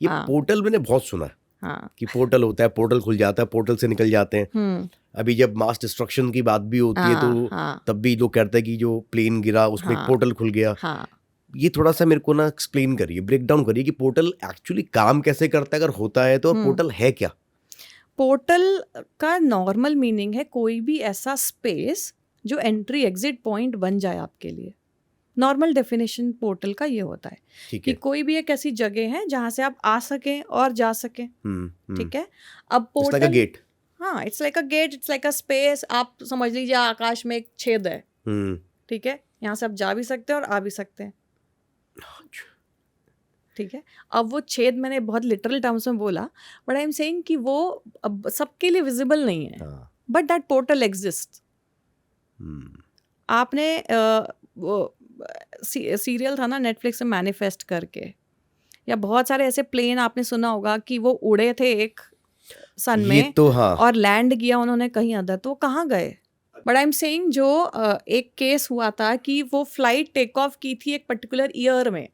ये पोर्टल मैंने बहुत सुना है। हाँ, कि पोर्टल होता है, पोर्टल खुल जाता है, पोर्टल से निकल जाते हैं। अभी जब मास डिस्ट्रक्शन की बात भी होती है तो तब भी लोग कहते हैं कि जो प्लेन गिरा उसमें एक पोर्टल खुल गया। ये थोड़ा सा मेरे को ना एक्सप्लेन करिए, ब्रेक डाउन करिए कि पोर्टल एक्चुअली काम कैसे करता है, अगर होता है तो पोर्टल है क्या? पोर्टल का नॉर्मल मीनिंग है कोई भी ऐसा स्पेस जो एंट्री एग्जिट पॉइंट बन जाए आपके लिए। नॉर्मल डेफिनेशन पोर्टल का ये होता है कि कोई भी एक ऐसी जगह है जहाँ से आप आ सकें और जा सकें। ठीक है। अब पोर्टल गेट, हाँ, it's like a gate, it's like a space. आप समझ लीजिए आकाश में एक छेद है, ठीक है, यहाँ से आप जा भी सकते हैं और आ भी सकते हैं। ठीक है। अब वो छेद मैंने बहुत लिटरल टर्म्स में बोला, बट आई एम सेइंग कि वो अब सबके लिए विजिबल नहीं है, बट दैट पोर्टल एग्जिस्ट। आपने वो सीरियल था ना नेटफ्लिक्स में मैनिफेस्ट करके, या बहुत सारे ऐसे प्लेन आपने सुना होगा कि वो उड़े थे एक सन ये में तो हाँ, और लैंड किया उन्होंने कहीं अदर, तो वो कहाँ गए? बट आई एम सेइंग जो एक केस हुआ था कि वो फ्लाइट टेक ऑफ की थी एक पर्टिकुलर ईयर में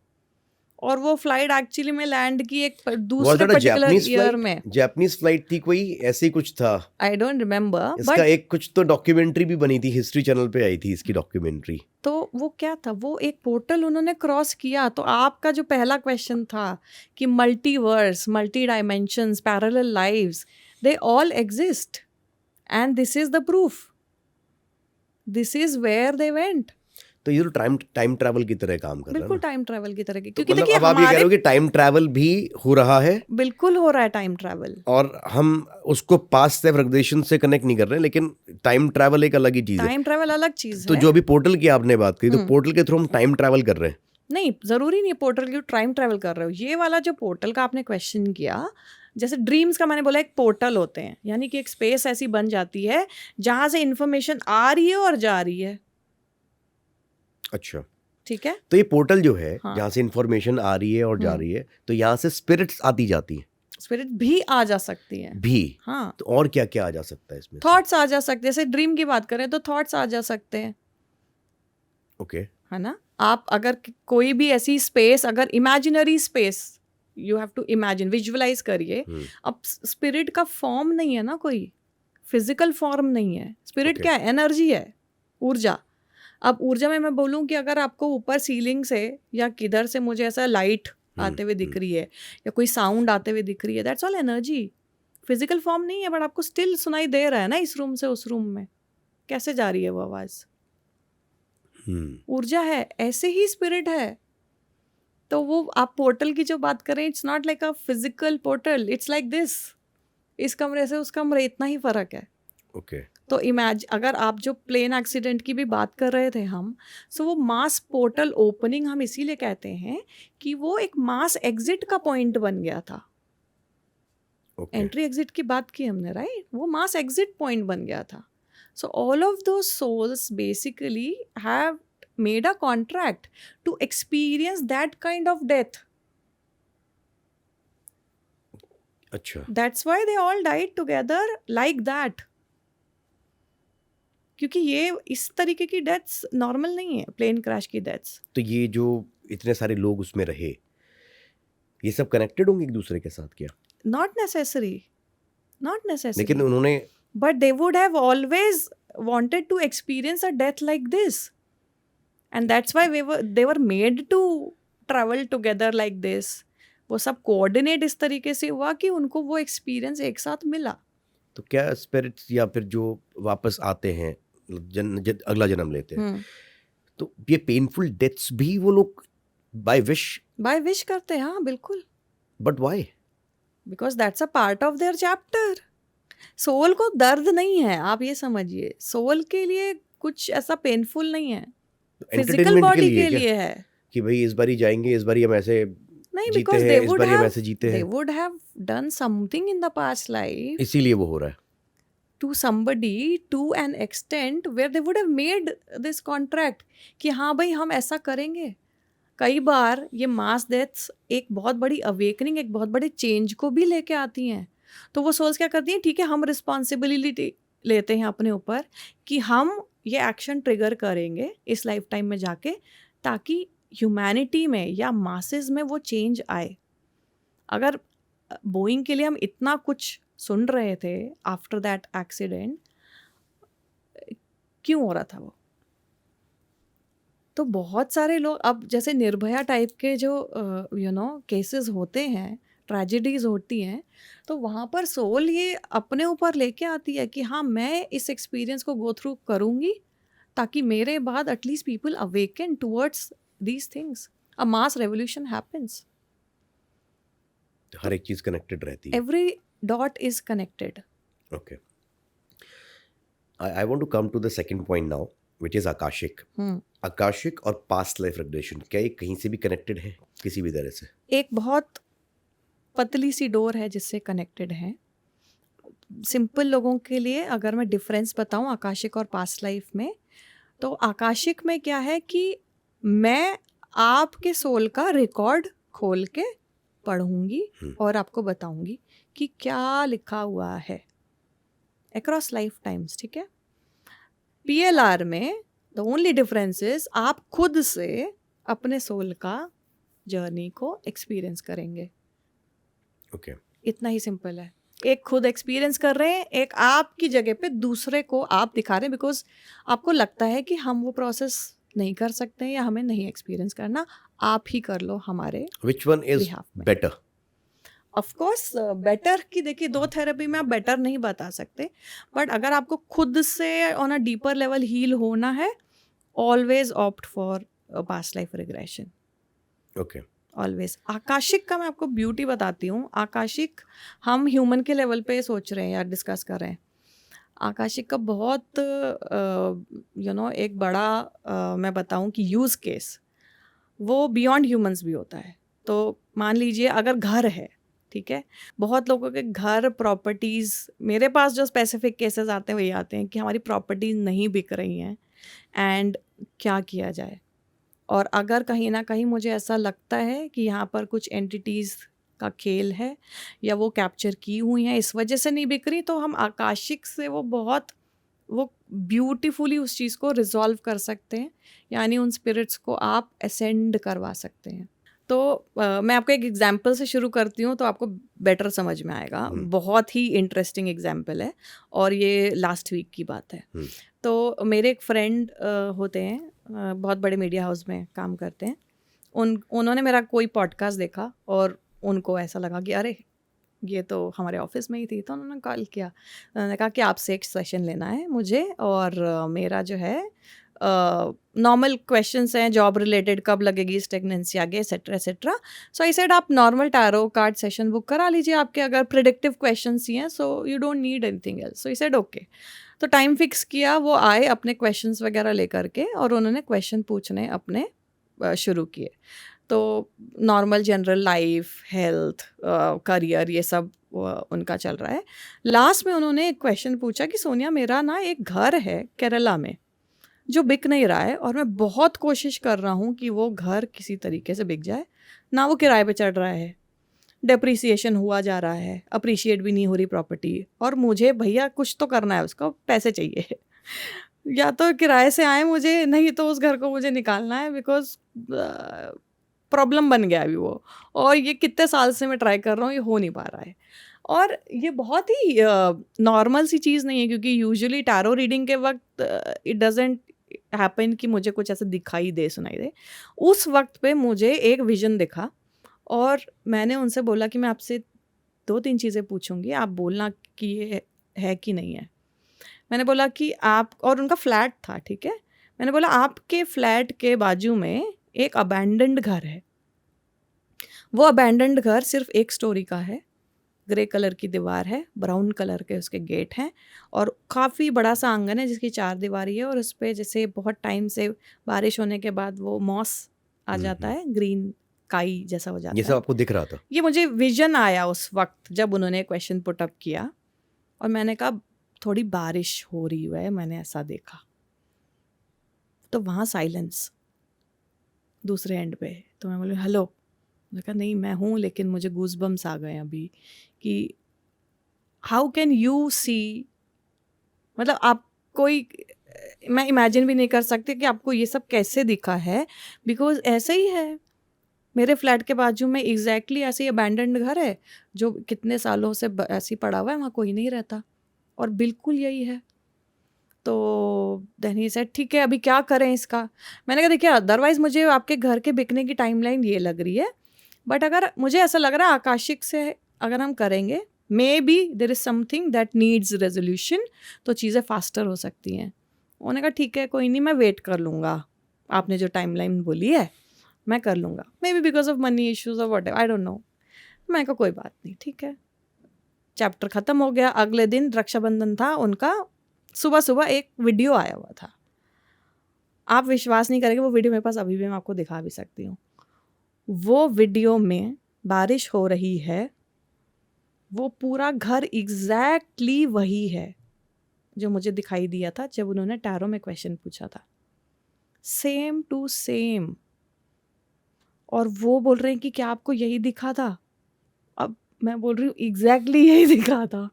और वो फ्लाइट एक्चुअली में लैंड की एक दूसरे पर्टिकुलर ईयर में। जापानीज फ्लाइट थी कोई, ऐसे ही कुछ था। आई डोंट रिमेम्बर, इसका बट एक कुछ तो डॉक्यूमेंट्री भी बनी थी, हिस्ट्री चैनल पे आई थी इसकी डॉक्यूमेंट्री। तो वो क्या था, वो एक पोर्टल उन्होंने क्रॉस किया। तो आपका जो पहला क्वेश्चन था कि multiverse, multi dimensions, parallel lives, they all exist and this is the proof, this is where they went. तो ये तो टाइम ट्रैवल की तरह काम कर रहा है बिल्कुल ना। टाइम ट्रैवल की तरह की, तो क्योंकि मतलब देखिए अब आप ये कह रहे हमारे हो कि टाइम ट्रैवल भी हो रहा है, बिल्कुल हो रहा है टाइम ट्रैवल, और हम उसको पास्ट लाइफ रिग्रेशन से कनेक्ट नहीं कर रहे हैं, लेकिन टाइम ट्रैवल एक अलग ही चीज है। टाइम ट्रैवल अलग चीज तो है। जो अभी पोर्टल की आपने बात की, तो पोर्टल के थ्रू हम टाइम ट्रैवल कर रहे हैं। नहीं, जरूरी नहीं पोर्टल की टाइम ट्रैवल कर रहे हो। ये वाला जो पोर्टल का आपने क्वेश्चन किया, जैसे ड्रीम्स का मैंने बोला एक पोर्टल होते हैं, यानी कि एक स्पेस ऐसी बन जाती है जहां से इंफॉर्मेशन आ रही है और जा रही है। अच्छा, ठीक है, तो ये पोर्टल जो है, हाँ। जहाँ से इंफॉर्मेशन आ रही है और जा रही है, तो यहाँ से स्पिरिट्स आती जाती हैं स्पिरिट भी आ जा सकती है भी। हाँ, तो और क्या क्या आ जा सकता है इसमें? थॉट्स आ जा सकते हैं। जैसे ड्रीम की बात करें तो थॉट्स आ जा सकते हैं, ओके, है ना। आप अगर कोई भी ऐसी स्पेस, अगर imaginary space, you have to imagine, visualize करिए। अब स्पिरिट का फॉर्म नहीं है ना, कोई फिजिकल फॉर्म नहीं है। Spirit Okay. क्या है? एनर्जी है, ऊर्जा। अब ऊर्जा में मैं बोलूं कि अगर आपको ऊपर सीलिंग से या किधर से मुझे ऐसा लाइट आते हुए दिख रही है या कोई साउंड आते हुए दिख रही है, that's all energy. Physical form नहीं है, बट आपको स्टिल सुनाई दे रहा है ना, इस रूम से उस रूम में कैसे जा रही है वो आवाज, ऊर्जा है। ऐसे ही स्पिरिट है। तो वो आप पोर्टल की जो बात करें, it's not like a physical portal, it's like this, इस कमरे से उस कमरे, इतना ही फर्क है। ओके। तो अगर आप जो प्लेन एक्सीडेंट की भी बात कर रहे थे हम, सो वो मास पोर्टल ओपनिंग हम इसीलिए कहते हैं कि वो एक मास एग्जिट का पॉइंट बन गया था। एंट्री एग्जिट की बात की हमने, राइट, वो मास एग्जिट पॉइंट बन गया था। So all of those souls basically have made a contract to experience that kind of death. अच्छा, That's why they all died together like that. क्योंकि ये इस तरीके की डेथ्स नॉर्मल नहीं है, प्लेन क्रैश की डेथ्स। तो ये जो इतने सारे लोग उसमें रहे, ये सब कनेक्टेड होंगे एक दूसरे के साथ क्या? Not necessary, not necessary. लेकिन उन्होंने, but they would have always wanted to experience a death like this. And that's why they were made to travel together like this. वो सब कोऑर्डिनेट इस तरीके से हुआ कि उनको वो एक्सपीरियंस एक साथ मिला। तो क्या स्पिरिट्स या फिर जो वापस आते हैं, अगला जन्म लेते हैं, तो ये पेनफुल डेथ्स भी वो लोग बाय विश करते हैं? हाँ बिल्कुल। But why? Because that's a part of their chapter. Soul को दर्द नहीं है, आप ये समझिए। सोल के लिए कुछ ऐसा पेनफुल नहीं है, फिजिकल बॉडी के लिए है कि भाई इस बारी जाएंगे, इस बारी हम ऐसे नहीं, जीते because हैं, इस बारी हम ऐसे जीते हैं। they would have done something in the past life, इसीलिए वो हो रहा है to somebody to an extent where they would have made this contract कि हाँ भाई हम ऐसा करेंगे। कई बार ये मास डेथ्स एक बहुत बड़ी अवेकनिंग, एक बहुत बड़े चेंज को भी लेके आती हैं। तो वो सोल्स क्या करती हैं, ठीक है हम रिस्पॉन्सिबिलिटी लेते हैं अपने ऊपर कि हम ये एक्शन ट्रिगर करेंगे इस लाइफ टाइम में जाके, ताकि ह्यूमैनिटी में या मासेस में वो चेंज आए। अगर बोइंग के लिए हम इतना कुछ सुन रहे थे आफ्टर दैट एक्सीडेंट, क्यों हो रहा था वो? तो बहुत सारे लोग, अब जैसे निर्भया टाइप के जो केसेस होते हैं, ट्रेजेडीज होती हैं, तो वहाँ पर सोल ये अपने ऊपर लेके आती है कि हाँ मैं इस एक्सपीरियंस को गो थ्रू करूँगी ताकि मेरे बाद at least people awaken towards these things, a mass revolution happens. हर एक चीज कनेक्टेड रहती है, every dot is connected. Okay, I want to come to the second point now, which is Akashic. Akashic और पास्ट लाइफ रिग्रेशन, क्या ये कहीं से भी कनेक्टेड है किसी भी तरह से? एक बहुत पतली सी डोर है जिससे कनेक्टेड है। सिंपल लोगों के लिए अगर मैं डिफरेंस बताऊं आकाशिक और पास्ट लाइफ में, तो आकाशिक में क्या है कि मैं आपके सोल का रिकॉर्ड खोल के पढ़ूंगी और आपको बताऊंगी कि क्या लिखा हुआ है अक्रॉस लाइफ टाइम्स, ठीक है। PLR में द ओनली डिफरेंस इज आप खुद से अपने सोल का जर्नी को एक्सपीरियंस करेंगे। ओके, इतना ही सिंपल है। एक खुद एक्सपीरियंस कर रहे हैं, एक आपकी जगह पे दूसरे को आप दिखा रहे हैं, बिकॉज आपको लगता है कि हम वो प्रोसेस नहीं कर सकते हैं या हमें नहीं एक्सपीरियंस करना, आप ही कर लो हमारे विच वन इज behalf में। बेटर? ऑफ कोर्स बेटर की देखिए, दो थेरेपी में आप बेटर नहीं बता सकते, बट अगर आपको खुद से on a deeper level heal होना है, always opt for past life regression, okay, always. Akashic का मैं आपको ब्यूटी बताती हूँ। आकाशिक हम ह्यूमन के लेवल पे सोच रहे हैं या डिस्कस कर रहे हैं, आकाशिक का बहुत एक बड़ा मैं बताऊँ कि यूज़ केस वो बियॉन्ड ह्यूमंस भी होता है। तो मान लीजिए अगर घर है, ठीक है, बहुत लोगों के घर प्रॉपर्टीज़, मेरे पास जो स्पेसिफिक केसेस आते हैं वही आते हैं कि हमारी प्रॉपर्टीज़ नहीं बिक रही हैं एंड क्या किया जाए। और अगर कहीं ना कहीं मुझे ऐसा लगता है कि यहाँ पर कुछ एंटिटीज़ का खेल है या वो कैप्चर की हुई हैं, इस वजह से नहीं बिक रही, तो हम आकाशिक से वो ब्यूटीफुली उस चीज़ को रिजॉल्व कर सकते हैं, यानी उन स्पिरिट्स को आप असेंड करवा सकते हैं। तो मैं आपको एक एग्जाम्पल से शुरू करती हूँ तो आपको बेटर समझ में आएगा। बहुत ही इंटरेस्टिंग एग्जाम्पल है और ये लास्ट वीक की बात है। तो मेरे एक फ्रेंड होते हैं, बहुत बड़े मीडिया हाउस में काम करते हैं। उन्होंने मेरा कोई पॉडकास्ट देखा और उनको ऐसा लगा कि अरे ये तो हमारे ऑफिस में ही थी, तो उन्होंने कॉल किया। उन्होंने कहा कि आपसे एक सेशन लेना है मुझे, और मेरा जो है नॉर्मल क्वेश्चंस हैं जॉब रिलेटेड, कब लगेगी स्टेगनेंसी आगे, etcetera etcetera. So I said आप normal tarot card session book करा लीजिए, आपके अगर प्रिडिक्टिव क्वेश्चंस ही हैं, so you don't need anything else. So I said okay. तो टाइम फिक्स किया, वो आए अपने क्वेश्चंस वगैरह लेकर के और उन्होंने क्वेश्चन पूछने अपने शुरू किए। तो normal general life, health, career, ये सब उनका चल रहा है। लास्ट में उन्होंने एक क्वेश्चन पूछा कि सोनिया, मेरा ना एक घर है केरला में जो बिक नहीं रहा है और मैं बहुत कोशिश कर रहा हूँ कि वो घर किसी तरीके से बिक जाए, ना वो किराए पे चढ़ रहा है, डेप्रिसिएशन हुआ जा रहा है, अप्रिशिएट भी नहीं हो रही प्रॉपर्टी, और मुझे भैया कुछ तो करना है, उसको पैसे चाहिए या तो किराए से आए मुझे, नहीं तो उस घर को मुझे निकालना है, बिकॉज प्रॉब्लम बन गया अभी वो, और ये कितने साल से मैं ट्राई कर रहा हूँ, ये हो नहीं पा रहा है। और ये बहुत ही नॉर्मल सी चीज़ नहीं है, क्योंकि यूजुअली टैरो रीडिंग के वक्त इट डजेंट हैपन कि मुझे कुछ ऐसे दिखाई दे, सुनाई दे। उस वक्त पे मुझे एक विजन दिखा और मैंने उनसे बोला कि मैं आपसे 2-3 चीज़ें पूछूंगी, आप बोलना कि ये है कि नहीं है। मैंने बोला कि आप, और उनका फ्लैट था, ठीक है, मैंने बोला आपके फ्लैट के बाजू में एक अबैंडन्ड घर है, वो अबैंडन्ड घर सिर्फ एक स्टोरी का है, ग्रे कलर की दीवार है, ब्राउन कलर के उसके गेट हैं, और काफ़ी बड़ा सा आंगन है जिसकी 4 दीवारी है, और उस पर जैसे बहुत टाइम से बारिश होने के बाद वो मॉस आ जाता है, ग्रीन काई जैसा हो जाता है। ये सब आपको दिख रहा था? ये मुझे विजन आया उस वक्त जब उन्होंने क्वेश्चन पुट अप किया, और मैंने कहा थोड़ी बारिश हो रही है, मैंने ऐसा देखा। तो वहाँ साइलेंस दूसरे एंड पे। तो मैं बोली हेलो, मैंने कहा नहीं मैं हूँ, लेकिन मुझे गूज़बम्स आ गए अभी कि हाउ कैन यू सी, मतलब आप कोई, मैं इमेजिन भी नहीं कर सकती कि आपको ये सब कैसे दिखा है, बिकॉज ऐसे ही है। मेरे फ्लैट के बाजू में एग्जैक्टली ऐसे ही अबैंडन्ड घर है जो कितने सालों से ऐसे ही पड़ा हुआ है, वहाँ कोई नहीं रहता, और बिल्कुल यही है। तो देन ही सेड ठीक है, अभी क्या करें इसका। मैंने कहा देखिए, अदरवाइज मुझे आपके घर के बिकने की टाइमलाइन ये लग रही है, बट अगर मुझे ऐसा लग रहा है आकाशिक से अगर हम करेंगे, may be there is something that needs resolution, तो चीज़ें फास्टर हो सकती हैं। उन्होंने कहा ठीक है, कोई नहीं, मैं वेट कर लूँगा, आपने जो टाइमलाइन बोली है मैं कर लूँगा, maybe because of money issues और whatever, I don't know. मैं कहा कोई बात नहीं, ठीक है। चैप्टर ख़त्म हो गया। अगले दिन रक्षाबंधन था उनका, सुबह सुबह एक वीडियो आया हुआ था, आप विश्वास नहीं करेंगे, वो वीडियो मेरे पास अभी भी, मैं आपको दिखा भी सकती हूँ। वो वीडियो में बारिश हो रही है, वो पूरा घर एग्जैक्टली वही है जो मुझे दिखाई दिया था जब उन्होंने टैरो में क्वेश्चन पूछा था, सेम टू सेम। और वो बोल रहे हैं कि क्या आपको यही दिखा था? मैं बोल रही हूँ एग्जैक्टली यही दिखा था,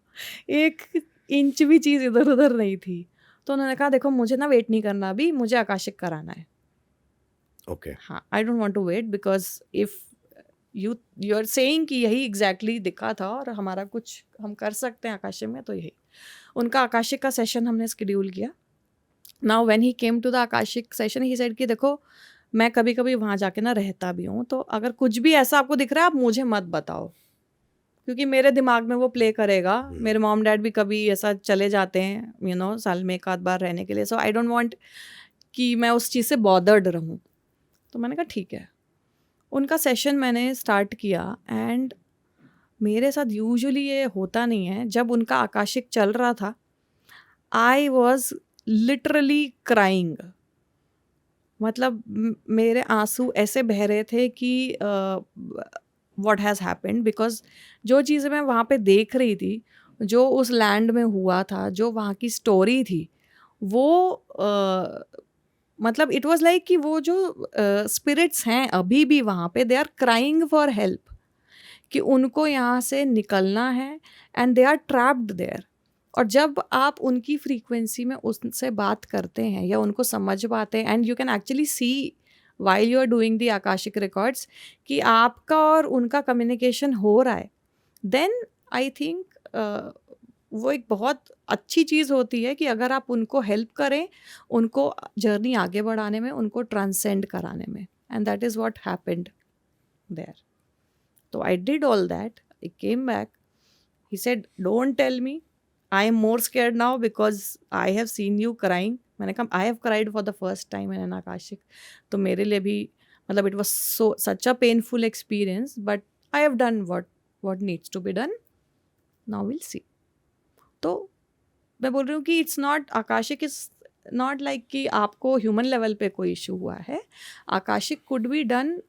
1 इंच भी चीज़ इधर उधर नहीं थी। तो उन्होंने कहा देखो मुझे ना वेट नहीं करना अभी, मुझे आकाशिक कराना है। ओके। हाँ, I don't want to wait because if you are saying कि यही एग्जैक्टली दिखा था और हमारा कुछ हम कर सकते हैं आकाशिक में, तो यही। उनका आकाशिक का सेशन हमने शेड्यूल किया। Now when he came to the Akashic session he said कि देखो मैं कभी कभी वहाँ जाके ना रहता भी हूँ, तो अगर कुछ भी ऐसा आपको दिख रहा है आप मुझे मत बताओ, क्योंकि मेरे दिमाग में वो प्ले करेगा। मेरे मॉम डैड भी कभी ऐसा चले जाते हैं साल में 1 आध बार रहने के लिए, सो आई डोंट वांट कि मैं उस चीज़ से बॉदर्ड रहूँ। तो मैंने कहा ठीक है। उनका सेशन मैंने स्टार्ट किया एंड मेरे साथ यूजुअली ये होता नहीं है। जब उनका आकाशिक चल रहा था आई वॉज लिटरली क्राइंग, मतलब मेरे आंसू ऐसे बह रहे थे कि व्हाट हैज़ हैपेंड, बिकॉज जो चीज़ें मैं वहाँ पे देख रही थी, जो उस लैंड में हुआ था, जो वहाँ की स्टोरी थी, वो मतलब इट वाज लाइक कि वो जो स्पिरिट्स हैं अभी भी वहाँ पे, they are crying for help, कि उनको यहाँ से निकलना है and they are trapped there. और जब आप उनकी फ्रीक्वेंसी में उनसे बात करते हैं या उनको समझ पाते हैं, and you can actually see while you are doing the Akashic records कि आपका और उनका कम्युनिकेशन हो रहा है, देन आई थिंक वो एक बहुत अच्छी चीज़ होती है कि अगर आप उनको हेल्प करें, उनको जर्नी आगे बढ़ाने में, उनको ट्रांसेंड कराने में, and that is what happened there. तो I did all that, I came back, he said don't tell me, I am more scared now because I have seen you crying. मैंने कहा I have cried for the first time in an Akashic, तो मेरे लिए भी मतलब it was so such a painful experience, but I have done what needs to be done, now we'll see। तो मैं बोल रही हूँ कि it's not, Akashic is not like कि आपको ह्यूमन लेवल पे कोई इशू हुआ है। Akashic could be done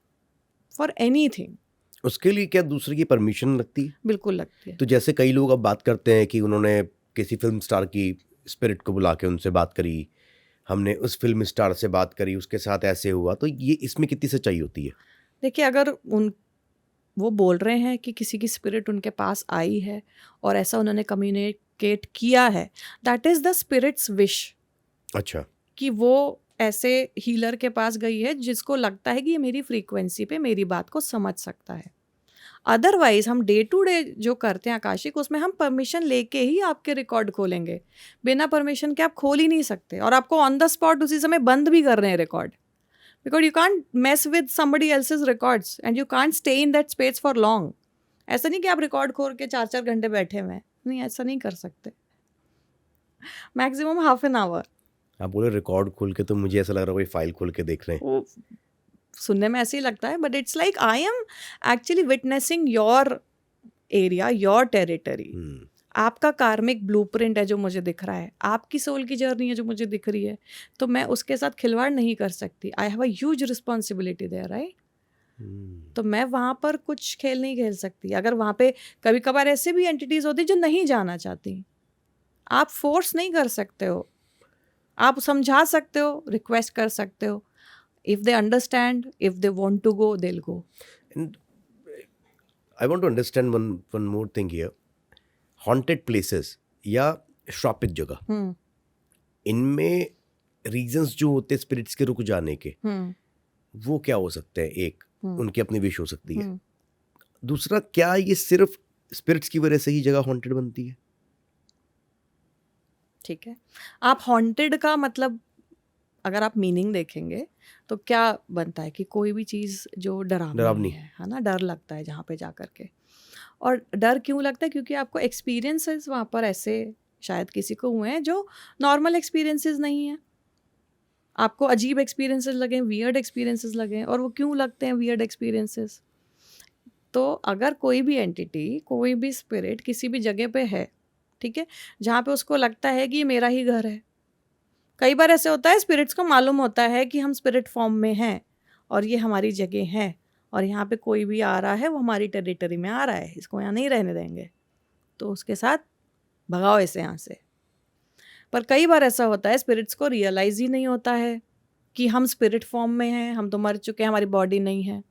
for anything. उसके लिए क्या दूसरे की परमिशन लगती है? बिल्कुल लगती है। तो जैसे कई लोग अब बात करते हैं कि उन्होंने किसी फिल्म स्टार की स्पिरिट को बुला के उनसे बात करी, हमने उस फिल्म स्टार से बात करी, उसके साथ ऐसे हुआ, तो ये इसमें कितनी सच्चाई होती है? देखिए, अगर वो बोल रहे हैं कि किसी की स्पिरिट उनके पास आई है और ऐसा उन्होंने कम्युनिकेट किया है, that is the spirits wish. अच्छा। कि वो ऐसे हीलर के पास गई है जिसको लगता है कि ये मेरी फ्रीक्वेंसी पे मेरी बात को समझ सकता है। अदरवाइज हम डे टू डे जो करते हैं आकाशिक, उसमें हम परमिशन लेके ही आपके रिकॉर्ड खोलेंगे। बिना परमिशन के आप खोल ही नहीं सकते, और आपको ऑन द स्पॉट उसी समय बंद भी कर रहे हैं record, because you can't mess with somebody else's records and you can't stay in that space for long. ऐसा नहीं कि आप रिकॉर्ड खोल के 4-4 घंटे बैठे हुए हैं, नहीं, ऐसा नहीं कर सकते। Maximum half an hour. आप बोले रिकॉर्ड खोल के, तो मुझे ऐसा लग रहा है कोई फाइल खोल के देख रहे हैं। वो सुनने में ऐसे ही लगता है, but it's like I am actually witnessing your area, your territory. आपका कार्मिक ब्लूप्रिंट है जो मुझे दिख रहा है, आपकी सोल की जर्नी है जो मुझे दिख रही है, तो मैं उसके साथ खिलवाड़ नहीं कर सकती। I have a huge responsibility there, right? तो मैं वहाँ पर कुछ खेल नहीं खेल सकती। अगर वहाँ पे कभी कभार ऐसे भी एंटिटीज होती जो नहीं जाना चाहती, आप फोर्स नहीं कर सकते हो, आप समझा सकते हो, रिक्वेस्ट कर सकते हो। If they understand, if they want to go, they'll go. And I want to understand one more thing here. Haunted places या श्रापित जगह, इनमें रीजंस जो होते हैं स्पिरिट्स के रुक जाने के, वो क्या हो सकते हैं? एक, उनकी अपनी विश हो सकती है। दूसरा, क्या ये सिर्फ स्पिरिट्स की वजह से ही जगह हॉन्टेड बनती है? ठीक है, आप हॉन्टेड का मतलब अगर आप मीनिंग देखेंगे तो क्या बनता है कि कोई भी चीज़ जो डरावनी है ना, डर लगता है जहाँ पे जा कर के। और डर क्यों लगता है? क्योंकि आपको एक्सपीरियंसेस वहाँ पर ऐसे शायद किसी को हुए हैं जो नॉर्मल एक्सपीरियंसेस नहीं हैं। आपको अजीब एक्सपीरियंसेस लगे, वियर्ड एक्सपीरियंसेस लगे, और वो क्यों लगते हैं वियर्ड एक्सपीरियंसेस? तो अगर कोई भी एंटिटी, कोई भी स्पिरिट किसी भी जगह पे है, ठीक है, जहाँ पे उसको लगता है कि ये मेरा ही घर है। कई बार ऐसे होता है स्पिरिट्स को मालूम होता है कि हम स्पिरिट फॉर्म में हैं और ये हमारी जगह है, और यहाँ पे कोई भी आ रहा है, वो हमारी टेरिटरी में आ रहा है, इसको यहाँ नहीं रहने देंगे, तो उसके साथ भगाओ इसे यहाँ से। पर कई बार ऐसा होता है स्पिरिट्स को रियलाइज़ ही नहीं होता है कि हम स्पिरिट फॉर्म में हैं, हम तो मर चुके हैं, हमारी बॉडी नहीं है,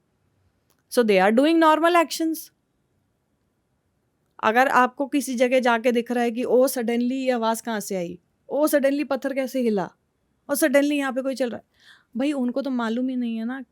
so they are doing normal actions. अगर आपको किसी जगह जाके दिख रहा है कि ओ सडनली ये आवाज़ कहाँ से आई, ओ सडनली पत्थर कैसे हिला, और सडनली यहाँ पे कोई चल रहा है, भाई उनको तो मालूम ही नहीं है ना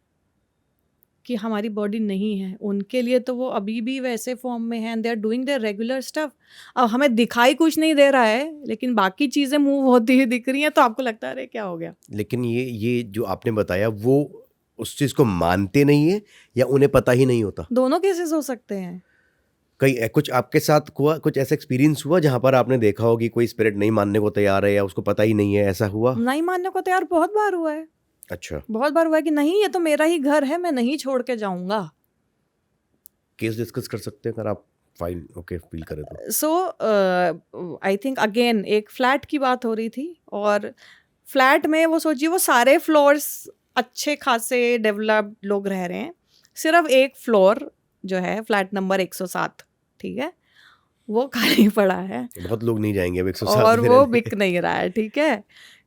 कि हमारी बॉडी नहीं है। उनके लिए तो वो अभी भी वैसे फॉर्म में है, they are doing their regular stuff. अब हमें दिखाई कुछ नहीं दे रहा है, लेकिन बाकी चीज़ें मूव होती हुई दिख रही हैं, तो आपको लगता है अरे क्या हो गया। लेकिन ये जो आपने बताया वो उस चीज़ को मानते नहीं है या उन्हें पता ही नहीं होता? दोनों केसेस हो सकते हैं। कुछ आपके साथ हुआ, कुछ ऐसा एक्सपीरियंस हुआ जहां पर आपने देखा हो कि कोई स्पिरिट नहीं मानने को तैयार है या उसको पता ही नहीं है, ऐसा हुआ? नहीं मानने को तैयार बहुत बार हुआ है। अच्छा, बहुत बार हुआ है कि नहीं ये तो मेरा ही घर है, मैं नहीं छोड़ के जाऊंगा। केस डिस्कस कर सकते हैं अगर आप फाइन ओके फील करें तो। सो आई थिंक अगेन एक फ्लैट की बात हो रही थी, और फ्लैट में वो सोचिए वो सारे फ्लोर्स अच्छे खासे डेवलप्ड लोग रह रहे हैं, सिर्फ एक फ्लोर जो है फ्लैट नंबर 107, ठीक है, वो खाली पड़ा है बहुत लोग नहीं जाएंगे अब 107 और में वो रहने। बिक नहीं रहा है, ठीक है।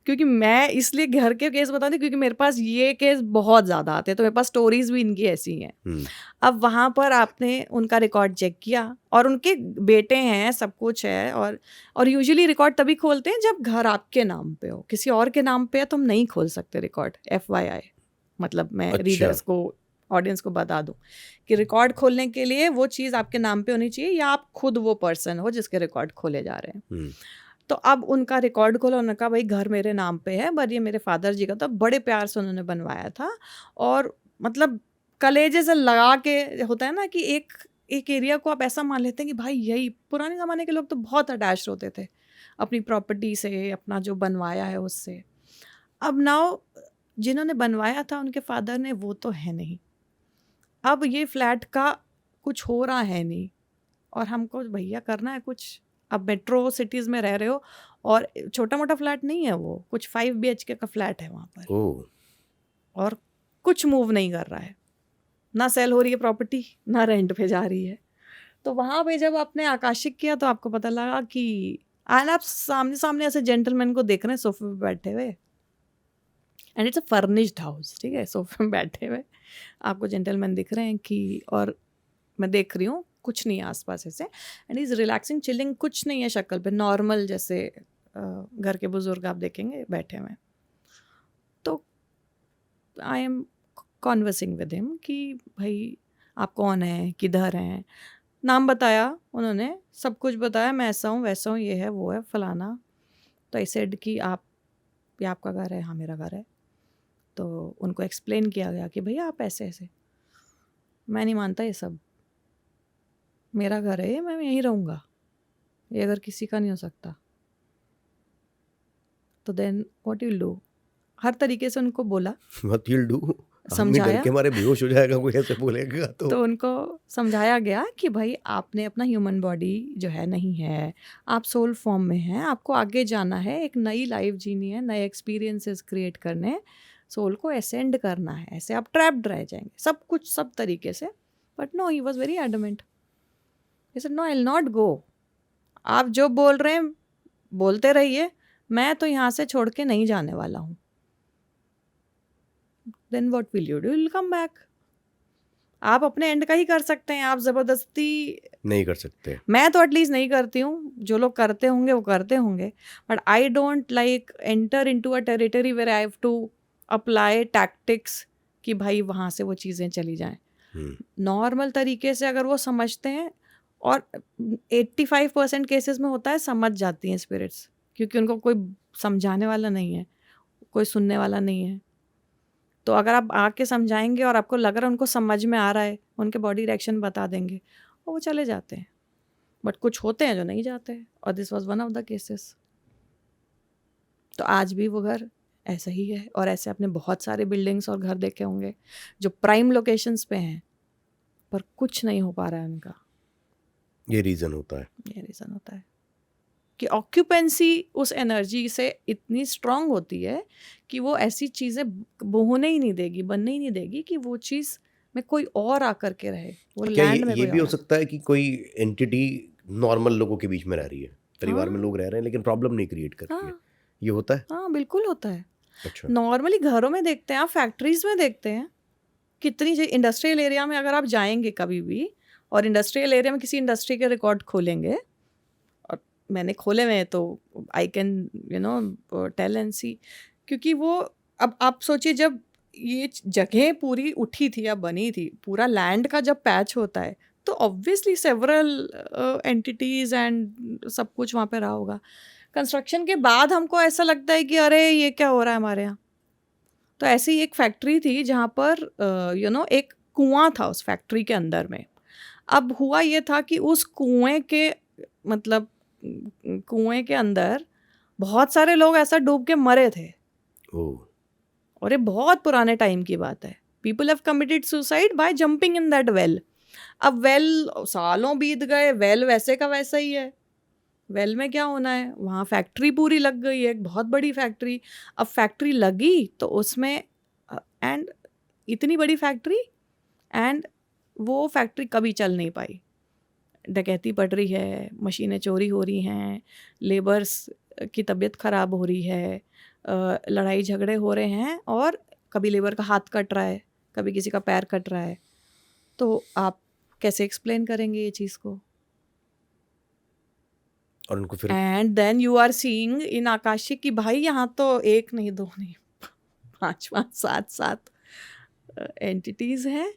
क्योंकि मैं इसलिए घर के केस बताती हूँ क्योंकि मेरे पास ये केस बहुत ज़्यादा आते हैं, तो मेरे पास स्टोरीज भी इनकी ऐसी हैं। अब वहाँ पर आपने उनका रिकॉर्ड चेक किया और उनके बेटे हैं, सब कुछ है, और यूजुअली रिकॉर्ड तभी खोलते हैं जब घर आपके नाम पे हो, किसी और के नाम पे है तो हम नहीं खोल सकते रिकॉर्ड। FYI, मतलब मैं अच्छा। रीडर्स को, ऑडियंस को बता दूं कि रिकॉर्ड खोलने के लिए वो चीज़ आपके नाम पे होनी चाहिए या आप खुद वो पर्सन हो जिसके रिकॉर्ड खोले जा रहे हैं। तो अब उनका रिकॉर्ड खोला, उन्होंने कहा भाई घर मेरे नाम पे है, पर ये मेरे फादर जी का था, बड़े प्यार से उन्होंने बनवाया था, और मतलब कलेजे से लगा के, होता है ना कि एक एरिया को आप ऐसा मान लेते हैं कि भाई यही, पुराने ज़माने के लोग तो बहुत अटैच होते थे अपनी प्रॉपर्टी से, अपना जो बनवाया है उससे। अब नाउ जिन्होंने बनवाया था उनके फादर ने, वो तो है नहीं, अब ये फ्लैट का कुछ हो रहा है नहीं, और हमको भैया करना है कुछ। अब मेट्रो सिटीज़ में रह रहे हो और छोटा मोटा फ्लैट नहीं है वो, कुछ 5 BHK का फ्लैट है वहाँ पर, और कुछ मूव नहीं कर रहा है, ना सेल हो रही है प्रॉपर्टी, ना रेंट पे जा रही है। तो वहाँ पे जब आपने आकाशिक किया तो आपको पता लगा कि आप सामने सामने ऐसे जेंटलमैन को देख रहे हैं सोफे पे बैठे हुए, and it's a furnished house, ठीक है, सोफे में बैठे हुए आपको जेंटलमैन दिख रहे हैं कि, और मैं देख रही हूँ कुछ नहीं है आसपास ऐसे, एंड इज़ रिलैक्सिंग चिलिंग, कुछ नहीं है शक्ल पे, नॉर्मल जैसे घर के बुजुर्ग आप देखेंगे बैठे हुए। तो I am conversing with him कि भाई आप कौन हैं, किधर हैं, नाम बताया उन्होंने, सब कुछ बताया, मैं ऐसा हूँ वैसा हूँ, ये है वो है फलाना। तो आई सेड कि आप, ये आपका घर है? हाँ मेरा घर है। तो उनको एक्सप्लेन किया गया कि भैया आप ऐसे ऐसे, मैं नहीं मानता ये सब, मेरा घर है, मैं यहीं रहूँगा, ये अगर किसी का नहीं हो सकता। तो देन व्हाट विल डू, हर तरीके से उनको बोला, व्हाट विल डू, समझाया, डर के मारे बेहोश हो जाएगा कोई ऐसे बोलेगा तो उनको समझाया गया कि भाई आपने अपना ह्यूमन बॉडी जो है नहीं है, आप सोल फॉर्म में हैं, आपको आगे जाना है, एक नई लाइफ जीनी है, नए एक्सपीरियंसेस क्रिएट करने, सोल को असेंड करना है, ऐसे आप ट्रैप्ड रह जाएंगे, सब कुछ सब तरीके से। But no, he was very adamant, he said no, I will not go, आप जो बोल रहे हैं बोलते रहिए, मैं तो यहाँ से छोड़ के नहीं जाने वाला हूँ। Then what will you do, will come back. आप अपने एंड का ही कर सकते हैं, आप ज़बरदस्ती नहीं कर सकते। मैं तो एटलीस्ट नहीं करती हूँ, जो लोग करते होंगे वो करते होंगे, but I don't like enter into a territory where I have to apply tactics कि भाई वहाँ से वो चीज़ें चली जाएं। नॉर्मल तरीके से अगर वो समझते हैं, और 85% केसेस में होता है समझ जाती हैं स्पिरिट्स, क्योंकि उनको कोई समझाने वाला नहीं है, कोई सुनने वाला नहीं है। तो अगर आप आके समझाएंगे और आपको लग रहा है उनको समझ में आ रहा है, उनके बॉडी रिएक्शन बता देंगे और वो चले जाते हैं। बट कुछ होते हैं जो नहीं जाते, और this was one of the cases. तो आज भी वो घर ऐसा ही है, और ऐसे आपने बहुत सारे बिल्डिंग्स और घर देखे होंगे जो प्राइम लोकेशंस पे हैं पर कुछ नहीं हो पा रहा है उनका। ये रीज़न होता है, ये रीज़न होता है कि ऑक्यूपेंसी उस एनर्जी से इतनी स्ट्रांग होती है कि वो ऐसी चीज़ें होने ही नहीं देगी, बनने ही नहीं देगी कि वो चीज़ में कोई और आकर के रहे, वो क्या लैंड में ये कोई भी हो और। सकता है कि कोई एंटिटी नॉर्मल लोगों के बीच में रह रही है, परिवार में हाँ। लोग रह रहे हैं लेकिन प्रॉब्लम नहीं क्रिएट कर रही है, हाँ ये होता है? हाँ बिल्कुल होता है। अच्छा, नॉर्मली घरों में देखते हैं, आप फैक्ट्रीज में देखते हैं, कितनी इंडस्ट्रियल एरिया में अगर आप जाएंगे कभी भी और इंडस्ट्रियल एरिया में किसी इंडस्ट्री के रिकॉर्ड खोलेंगे, और मैंने खोले हुए हैं तो आई कैन टेल एंड सी, क्योंकि वो अब आप सोचिए जब ये जगह पूरी उठी थी या बनी थी, पूरा लैंड का जब पैच होता है तो ऑब्वियसली सेवरल एंटिटीज एंड सब कुछ वहाँ पे रहा होगा। कंस्ट्रक्शन के बाद हमको ऐसा लगता है कि अरे ये क्या हो रहा है हमारे यहाँ। तो ऐसी एक फैक्ट्री थी जहाँ पर एक कुआं था उस फैक्ट्री के अंदर में। अब हुआ ये था कि उस कुएं के मतलब कुएं के अंदर बहुत सारे लोग ऐसा डूब के मरे थे। और ये बहुत पुराने टाइम की बात है। People have committed suicide by jumping in that well. अब वेल सालों बीत गए, वेल वैसे का वैसा ही है। वेल में क्या होना है, वहाँ फैक्ट्री पूरी लग गई है, एक बहुत बड़ी फैक्ट्री। अब फैक्ट्री लगी तो उसमें एंड इतनी बड़ी फैक्ट्री, एंड वो फैक्ट्री कभी चल नहीं पाई। डकैती पड़ रही है, मशीनें चोरी हो रही हैं, लेबर्स की तबीयत ख़राब हो रही है, लड़ाई झगड़े हो रहे हैं, और कभी लेबर का हाथ कट रहा है, कभी किसी का पैर कट रहा है। तो आप कैसे एक्सप्लेन करेंगे ये चीज़ को? और उनको फिर and then you are seeing in Akashic कि भाई यहाँ तो एक नहीं, दो नहीं, 5 7 एंटिटीज हैं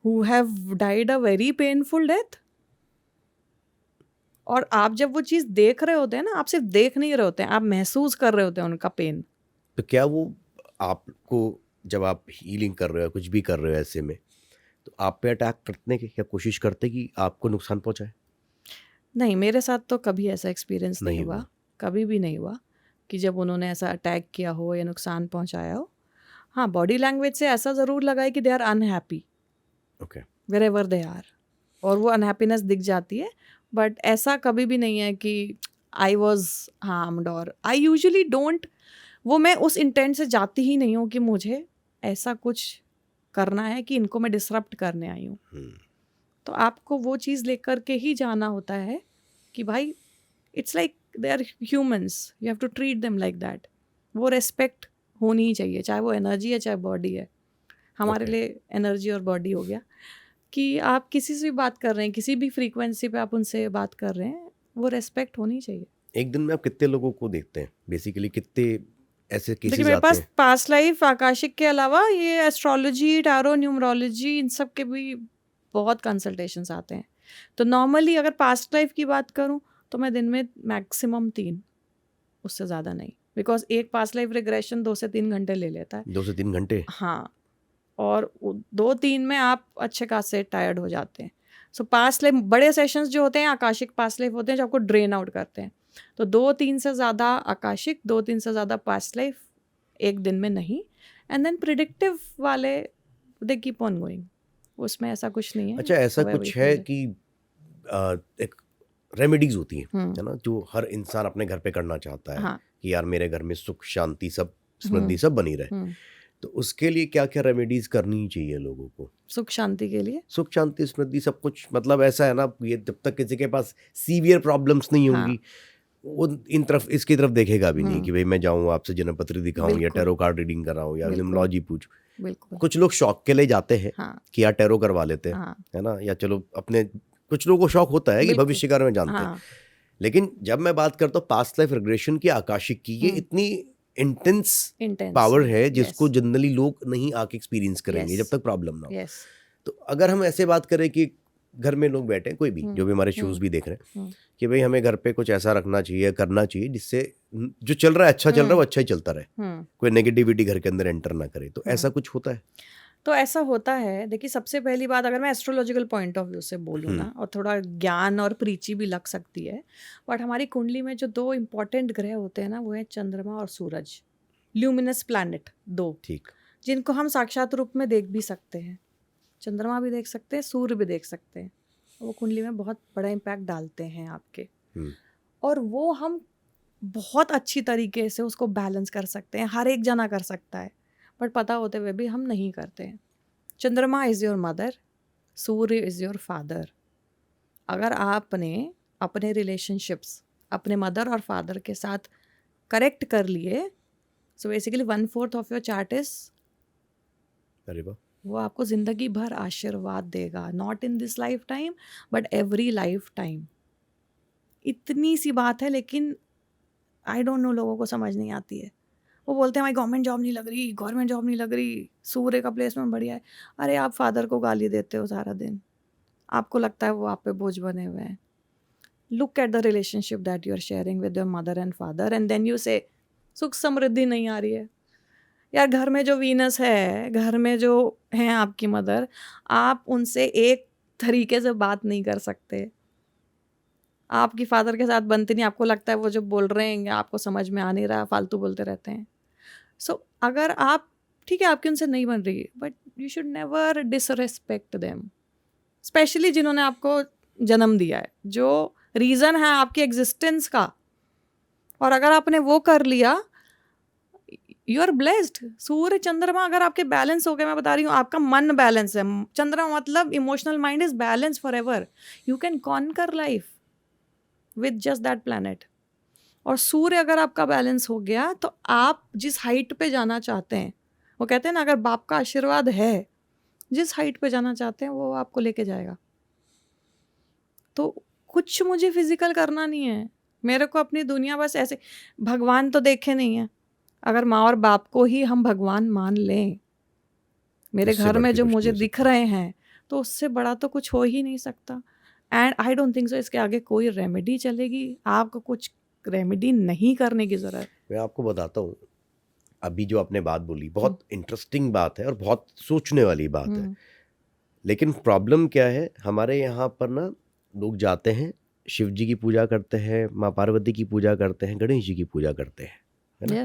who have died a very painful death. और आप जब वो चीज़ देख रहे होते हैं ना, आप सिर्फ देख नहीं रहे होते हैं, आप महसूस कर रहे होते हैं उनका पेन। तो क्या वो आपको जब आप हीलिंग कर रहे हो, कुछ भी कर रहे हो ऐसे में, तो आप पे अटैक करने की क्या कोशिश करते कि आपको नुकसान पहुंचाए? नहीं, मेरे साथ तो कभी ऐसा एक्सपीरियंस नहीं नहीं हुआ, हुआ। कभी भी नहीं हुआ कि जब उन्होंने ऐसा अटैक किया हो या नुकसान पहुंचाया हो। हाँ, बॉडी लैंग्वेज से ऐसा ज़रूर लगा है कि they are unhappy okay. Wherever they are, और वो अनहैप्पीनेस दिख जाती है। बट ऐसा कभी भी नहीं है कि आई वॉज हार्म्ड, और आई यूजुअली डोंट, वो मैं उस इंटेंट से जाती ही नहीं हूँ कि मुझे ऐसा कुछ करना है कि इनको मैं डिसरप्ट करने आई हूँ। तो आपको वो चीज़ लेकर के ही जाना होता है कि भाई it's like they are humans, you have to treat them like that. वो रेस्पेक्ट होनी ही चाहिए, चाहे वो एनर्जी है चाहे बॉडी है। हमारे Okay. लिए एनर्जी और बॉडी हो गया कि आप किसी से भी बात कर रहे हैं, किसी भी फ्रीक्वेंसी पे आप उनसे बात कर रहे हैं, वो रेस्पेक्ट होनी चाहिए। एक दिन में आप कितने लोगों को देखते हैं, बेसिकली कितने ऐसे देखिए केसेस मेरे आते पास हैं? पास्ट लाइफ आकाशिक के अलावा ये एस्ट्रोलॉजी, टैरो, न्यूमरोलॉजी, इन सब के भी बहुत कंसल्टेशंस आते हैं। तो नॉर्मली अगर पास्ट लाइफ की बात करूं तो मैं दिन में मैक्सिमम 3, उससे ज़्यादा नहीं, बिकॉज एक पास्ट लाइफ रिग्रेशन 2 से 3 घंटे ले लेता है। 2 से 3 घंटे? हाँ, और 2-3 में आप अच्छे खासे टायर्ड हो जाते हैं। सो पास्ट लाइफ बड़े सेशंस जो होते हैं आकाशिक पास्ट लाइफ होते हैं जो आपको ड्रेन आउट करते हैं। तो 2-3 से ज़्यादा आकाशिक, 2-3 से ज़्यादा पास्ट लाइफ एक दिन में नहीं। एंड देन प्रिडिक्टिव वाले दे कीप ऑन गोइंग, उसमें ऐसा कुछ नहीं है। अच्छा, ऐसा However कुछ you है feel it. कि एक रेमेडीज होती हैं, हम्म, है ना, जो हर इंसान अपने घर पे करना चाहता है हाँ, कि यार मेरे घर में सुख शांति सब समृद्धि सब बनी रहे, हम्म, तो उसके लिए क्या क्या रेमेडीज करनी चाहिए लोगों को? सुख शांति के लिए। सुख शांति समृद्धि सब कुछ, मतलब ऐसा है ना, ये जब तक किसी के पास सीवियर प्रॉब्लम्स नहीं हाँ, होंगी वो इन तरफ इसकी तरफ देखेगा भी नहीं हम्म, कि भाई मैं जाऊँ आपसे जन्मपत्री दिखाऊं या बिल्कुल, टैरो कार्ड रीडिंग कराऊं या बिल्कुल, न्यूमरोलॉजी पूछूं। बिल्कुल, कुछ लोग शौक के लिए जाते हैं हाँ, कि यार टैरो करवा लेते हैं, हाँ, है ना, या चलो अपने, कुछ लोगों को शौक होता है कि बिल्कुल, भविष्य के बारे में जानते हैं। हाँ, लेकिन जब मैं बात करता हूँ पास्ट लाइफ रिग्रेशन की, आकाशिक की, ये इतनी इंटेंस इंटेंस पावर है, है यस, जिसको जनरली लोग नहीं आके एक्सपीरियंस करेंगे जब यस, तक प्रॉब्लम ना हो। यस, तो अगर हम ऐसे बात करें कि घर में लोग बैठे हैं, कोई भी जो भी हमारे शोज भी देख रहे हैं, कि भाई हमें घर पे कुछ ऐसा रखना चाहिए, करना चाहिए जिससे जो चल रहा है अच्छा चल रहा है वो अच्छा ही चलता रहे, कोई नेगेटिविटी घर के अंदर एंटर ना करे, तो ऐसा कुछ होता है? तो ऐसा होता है। देखिए सबसे पहली बात, अगर मैं एस्ट्रोलॉजिकल पॉइंट ऑफ व्यू से बोलूँ ना, और थोड़ा ज्ञान और प्रीची भी लग सकती है, बट हमारी कुंडली में जो 2 इम्पॉर्टेंट ग्रह होते हैं ना, वो है चंद्रमा और सूरज, ल्यूमिनस प्लैनेट 2, ठीक। जिनको हम साक्षात रूप में देख भी सकते हैं। चंद्रमा भी देख सकते हैं, सूर्य भी देख सकते हैं। वो कुंडली में बहुत बड़ा इम्पैक्ट डालते हैं आपके, और वो हम बहुत अच्छी तरीके से उसको बैलेंस कर सकते हैं। हर एक जना कर सकता है, बट पता होते हुए भी हम नहीं करते हैं। चंद्रमा is your mother, Surya is your father. अगर आपने अपने रिलेशनशिप्स अपने मदर और फादर के साथ करेक्ट कर लिए, so basically 1/4 of your chart is अरे वाह, वो आपको ज़िंदगी भर आशीर्वाद देगा, not in this life time but every life time. इतनी सी बात है, लेकिन आई डोंट नो, लोगों को समझ नहीं आती है। वो बोलते हैं भाई गवर्नमेंट जॉब नहीं लग रही, गवर्नमेंट जॉब नहीं लग रही, सूर्य का प्लेसमेंट बढ़िया है। अरे आप फादर को गाली देते हो सारा दिन, आपको लगता है वो आप पे बोझ बने हुए हैं। Look at the relationship that you are sharing with your mother and father and then you say सुख समृद्धि नहीं आ रही है। यार घर में जो वीनस है, घर में जो हैं आपकी मदर, आप उनसे एक तरीके से बात नहीं कर सकते। आपकी फादर के साथ बनती नहीं, आपको लगता है वो जो बोल रहे हैं आपको समझ में आ नहीं रहा, फालतू बोलते रहते हैं। सो अगर आप, ठीक है आपकी उनसे नहीं बन रही, but you should never disrespect them, specially जिन्होंने आपको जन्म दिया है, जो रीज़न है आपकी एग्जिस्टेंस का। और अगर आपने वो कर लिया, यू आर ब्लेस्ड। सूर्य चंद्रमा अगर आपके बैलेंस हो गए, मैं बता रही हूँ आपका मन बैलेंस है, चंद्रमा मतलब emotional mind is balance for ever, you can conquer life with just that planet. और सूर्य अगर आपका बैलेंस हो गया तो आप जिस हाइट पे जाना चाहते हैं, वो कहते हैं ना अगर बाप का आशीर्वाद है, जिस हाइट पे जाना चाहते हैं वो आपको लेके जाएगा। तो कुछ मुझे फिजिकल करना नहीं है, मेरे को अपनी दुनिया बस ऐसे, भगवान तो देखे नहीं है। अगर माँ और बाप को ही हम भगवान मान लें, मेरे घर में जो मुझे दिख रहे हैं, तो उससे बड़ा तो कुछ हो ही नहीं सकता। And I don't think so इसके आगे कोई रेमेडी चलेगी। आपको कुछ रेमेडी नहीं करने की ज़रूरत। मैं आपको बताता हूँ, अभी जो आपने बात बोली बहुत इंटरेस्टिंग बात है और बहुत सोचने वाली बात है। लेकिन प्रॉब्लम क्या है, हमारे यहाँ पर ना लोग जाते हैं, शिव जी की पूजा करते हैं, माँ पार्वती की पूजा करते हैं, गणेश जी की पूजा करते हैं, है ना?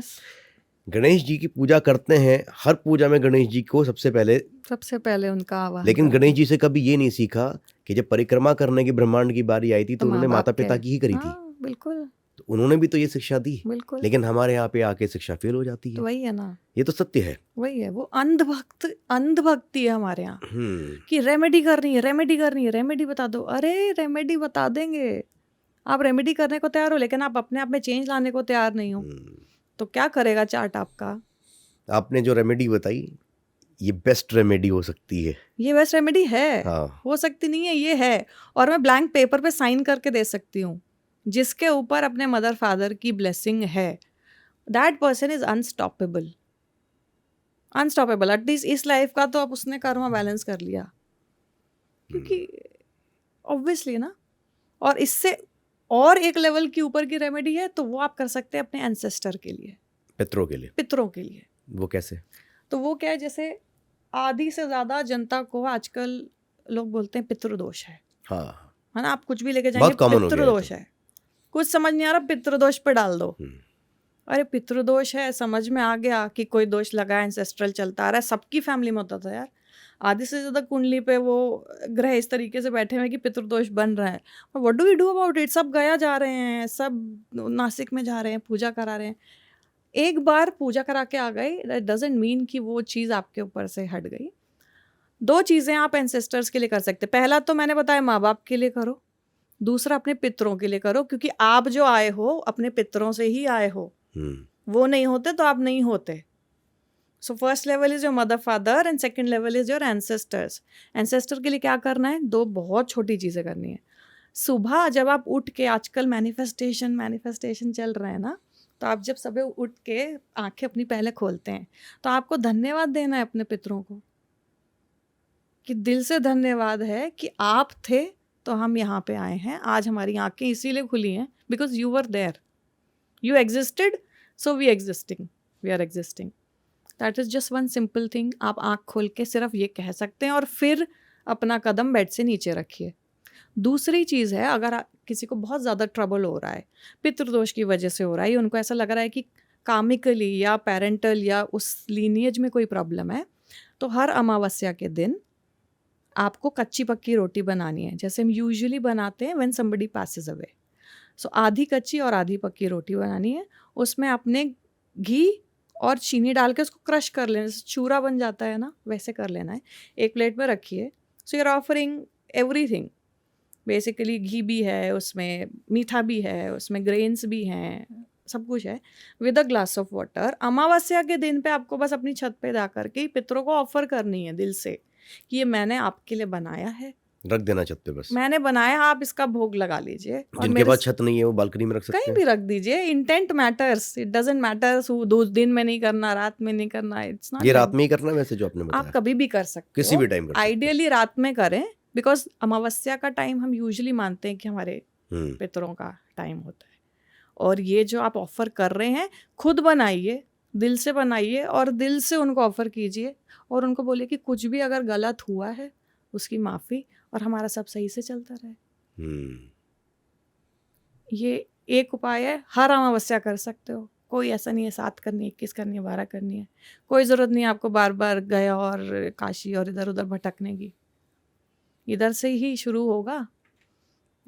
गणेश जी की पूजा करते हैं, हर पूजा में गणेश जी को सबसे पहले उनका आवाहन। लेकिन गणेश जी से कभी ये नहीं सीखा कि जब परिक्रमा करने की ब्रह्मांड की बारी आई थी तो उन्होंने माता पिता की ही करी थी। बिल्कुल, तो उन्होंने भी तो ये शिक्षा दी, बिल्कुल। लेकिन हमारे यहाँ पे आके शिक्षा फेल हो जाती है। तो वही है ना, ये तो सत्य है। वही है, वो अंधभक्ति है हमारे यहाँ कि रेमेडी करनी है, रेमेडी करनी है, रेमेडी बता दो। अरे रेमेडी बता देंगे, आप रेमेडी करने को तैयार हो, लेकिन आप अपने आप में चेंज लाने को तैयार नहीं हो, तो क्या करेगा चार्ट आपका? आपने जो रेमेडी बताई, ये बेस्ट रेमेडी हो सकती है। ये बेस्ट रेमेडी है। हाँ। हो सकती नहीं है, ये है। और मैं ब्लैंक पेपर पे साइन करके दे सकती हूँ, जिसके ऊपर अपने मदर फादर की ब्लेसिंग है, that person is unstoppable. Unstoppable at least इस लाइफ का तो अब उसने कर्मा बैलेंस कर लिया, क्योंकि ऑब्वियसली ना। और इससे और एक लेवल की ऊपर की रेमेडी है, तो वो आप कर सकते हैं अपने एंसेस्टर के लिए, पितरों के लिए। पितरों के लिए। वो कैसे? तो वो क्या है, जैसे आधी से ज़्यादा जनता को आजकल लोग बोलते हैं पितृदोष है। हाँ, है ना, आप कुछ भी लेके जाएंगे पितृदोष है, कुछ समझ नहीं आ रहा, पितृदोष पे डाल दो। अरे पितृदोष है, समझ में आ गया कि कोई दोष लगा है, एंसेस्ट्रल चलता आ रहा है, सबकी फैमिली में होता था यार। आधी से ज़्यादा कुंडली पे वो ग्रह इस तरीके से बैठे हुए कि पितृदोष बन रहा है, what do we do about it? सब गया जा रहे हैं, सब नासिक में जा रहे हैं, पूजा करा रहे हैं। एक बार पूजा करा के आ गए, दैट डजंट मीन कि वो चीज़ आपके ऊपर से हट गई। दो चीज़ें आप एंसेस्टर्स के लिए कर सकते। पहला तो मैंने बताया माँ बाप के लिए करो, दूसरा अपने पितरों के लिए करो, क्योंकि आप जो आए हो अपने पितरों से ही आए हो। वो नहीं होते तो आप नहीं होते। So first level is your mother father and second level is your ancestors. Ancestor के लिए क्या करना है? दो बहुत छोटी चीज़ें करनी है। सुबह जब आप उठ के, आजकल मैनिफेस्टेशन चल रहा है ना, तो आप जब सुबह उठ के आंखें अपनी पहले खोलते हैं, तो आपको धन्यवाद देना है अपने पितरों को, कि दिल से धन्यवाद है कि आप थे तो हम यहाँ पे आए हैं। आज हमारी आंखें इसीलिए खुली हैं because you were there, you existed, so we are existing. That is just one simple thing. आप आँख खोल के सिर्फ ये कह सकते हैं और फिर अपना कदम बेड से नीचे रखिए। दूसरी चीज़ है, अगर किसी को बहुत ज़्यादा ट्रबल हो रहा है, पितृदोष की वजह से हो रहा है, उनको ऐसा लग रहा है कि कामिकली या पेरेंटल या उस लीनिएज में कोई प्रॉब्लम है, तो हर अमावस्या के दिन आपको कच्ची पक्की रोटी बनानी है, जैसे हम यूजुअली बनाते हैं व्हेन समबडी पासेस अवे। सो आधी कच्ची और आधी पक्की रोटी बनानी है, उसमें आपने घी और चीनी डाल के उसको क्रश कर लेना, जैसे चूरा बन जाता है ना, वैसे कर लेना है। एक प्लेट में रखिए। So you are offering everything, basically घी भी है उसमें, मीठा भी है उसमें, ग्रेन्स भी हैं, सब कुछ है, with a glass of water. अमावस्या के दिन पे आपको बस अपनी छत पे जा करके पितरों को ऑफर करनी है दिल से कि ये मैंने आपके लिए बनाया है, रख देना छत पे बस। मैंने बनाया, आप इसका भोग लगा लीजिए। और जिनके पास छत नहीं है वो बालकनी में रख सकते कहीं हैं, भी रख दीजिए। Intent matters, it doesn't matter दो दिन में नहीं करना, रात में नहीं करना, इट्स नॉट। ये रात में ही करना है वैसे जो आपने आप बताया? कभी भी कर सकते किसी हो, भी टाइम कर सकते हैं। आइडियली रात में करें, बिकॉज अमावस्या का टाइम हम यूजुअली मानते हैं कि हमारे पितरों का टाइम होता है। और ये जो आप ऑफर कर रहे हैं, खुद बनाइए, दिल से बनाइए और दिल से उनको ऑफर कीजिए और उनको बोलिए कि कुछ भी अगर गलत हुआ है उसकी माफ़ी, और हमारा सब सही से चलता रहे। ये एक उपाय है, हर अमावस्या कर सकते हो। कोई ऐसा नहीं है 7 करनी है, 21 करनी है, 12 करनी है। कोई ज़रूरत नहीं है आपको बार बार गया और काशी और इधर उधर भटकने की। इधर से ही शुरू होगा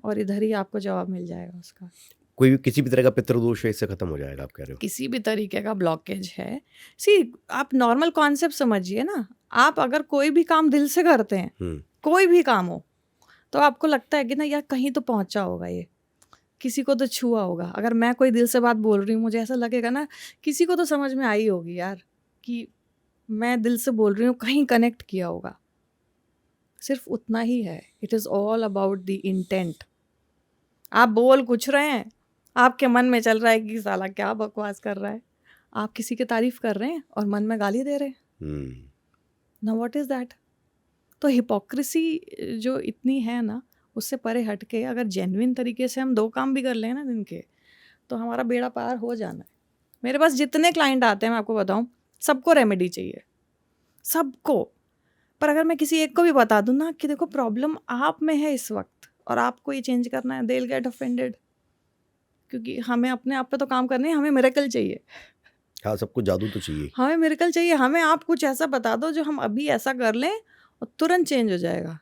और इधर ही आपको जवाब मिल जाएगा उसका। कोई भी किसी भी तरह का पितृदोष है इससे खत्म हो जाएगा, आप कह रहे हो? किसी भी तरीके का ब्लॉकेज है, आप नॉर्मल कॉन्सेप्ट समझिए ना। आप अगर कोई भी काम दिल से करते हैं, कोई भी काम हो, तो आपको लगता है कि ना यार कहीं तो पहुंचा होगा, ये किसी को तो छुआ होगा। अगर मैं कोई दिल से बात बोल रही हूँ, मुझे ऐसा लगेगा ना किसी को तो समझ में आई होगी यार कि मैं दिल से बोल रही हूँ, कहीं कनेक्ट किया होगा। सिर्फ उतना ही है। It is all about the intent. आप बोल कुछ रहे हैं, आपके मन में चल रहा है कि साला क्या बकवास कर रहा है, आप किसी की तारीफ कर रहे हैं और मन में गाली दे रहे हैं। ना व्हाट इज़ दैट? तो हिपोक्रेसी जो इतनी है ना, उससे परे हट के अगर जेन्युइन तरीके से हम 2 काम भी कर लें ना दिन के, तो हमारा बेड़ा पार हो जाना है। मेरे पास जितने क्लाइंट आते हैं मैं आपको बताऊं, सबको रेमेडी चाहिए, सबको। पर अगर मैं किसी एक को भी बता दूं ना कि देखो प्रॉब्लम आप में है इस वक्त और आपको ये चेंज करना है, दे विल गेट ऑफेंडेड। क्योंकि हमें अपने आप पे तो काम करने हैं, हमें मिरेकल चाहिए। हाँ, सबको जादू तो चाहिए। हमें मिरेकल चाहिए। हमें आप कुछ ऐसा बता दो जो हम अभी ऐसा कर लें और तुरंत चेंज हो जाएगा।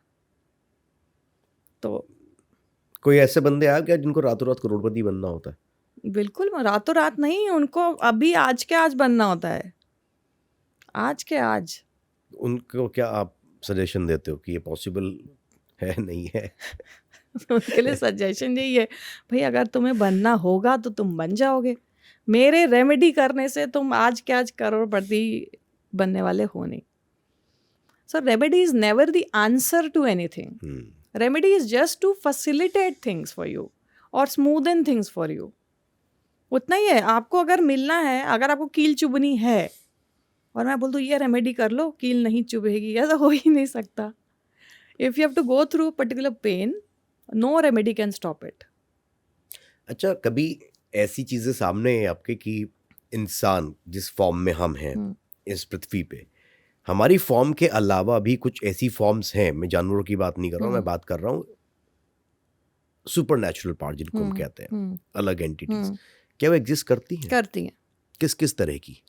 तो कोई ऐसे बंदे आए क्या जिनको रातों रात करोड़पति बनना होता है? बिल्कुल, रातों रात नहीं, उनको अभी आज के आज बनना होता है, आज के आज। उनको क्या आप सजेशन देते हो कि ये पॉसिबल है, नहीं है? उनके लिए सजेशन यही है, भाई अगर तुम्हें बनना होगा तो तुम बन जाओगे। मेरे रेमेडी करने से तुम आज के आज करोड़पति बनने वाले हो नहीं। So remedy is never the answer to anything. Remedy is just to facilitate things for you और स्मूदन थिंग्स फॉर यू। उतना ही है। आपको अगर मिलना है, अगर आपको कील चुभनी है और मैं बोल दूँ ये रेमेडी कर लो, कील नहीं चुभेगी, ऐसा हो ही नहीं सकता। If you have to go through particular pain, no remedy can stop it. अच्छा, कभी ऐसी चीजें सामने है आपके कि इंसान जिस फॉर्म में हम हैं इस पृथ्वी पे, हमारी फॉर्म के अलावा भी कुछ ऐसी फॉर्म्स हैं, मैं जानवरों की बात नहीं कर रहा हूँ, मैं बात कर रहा हूँ सुपर नेचुरल पार्ट जिनको हम कहते हैं, अलग एंटिटीज, क्या वो एग्जिस्ट करती हैं? करती हैं। किस किस तरह की?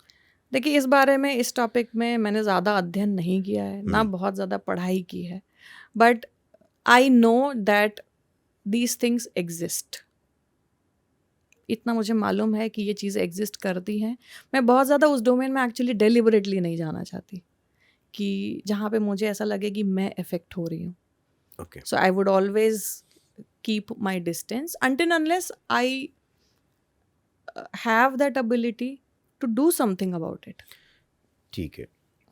देखिए, इस बारे में, इस टॉपिक में मैंने ज़्यादा अध्ययन नहीं किया है, ना बहुत ज़्यादा पढ़ाई की है, but I know that these things exist. इतना मुझे मालूम है कि ये चीज़ें एग्जिस्ट करती हैं। मैं बहुत ज़्यादा उस डोमेन में एक्चुअली डेलिबरेटली नहीं जाना चाहती कि जहाँ पे मुझे ऐसा लगे कि मैं इफेक्ट हो रही हूँ। Okay. So I would always keep my distance until unless I have that ability to do something about it. ठीक है।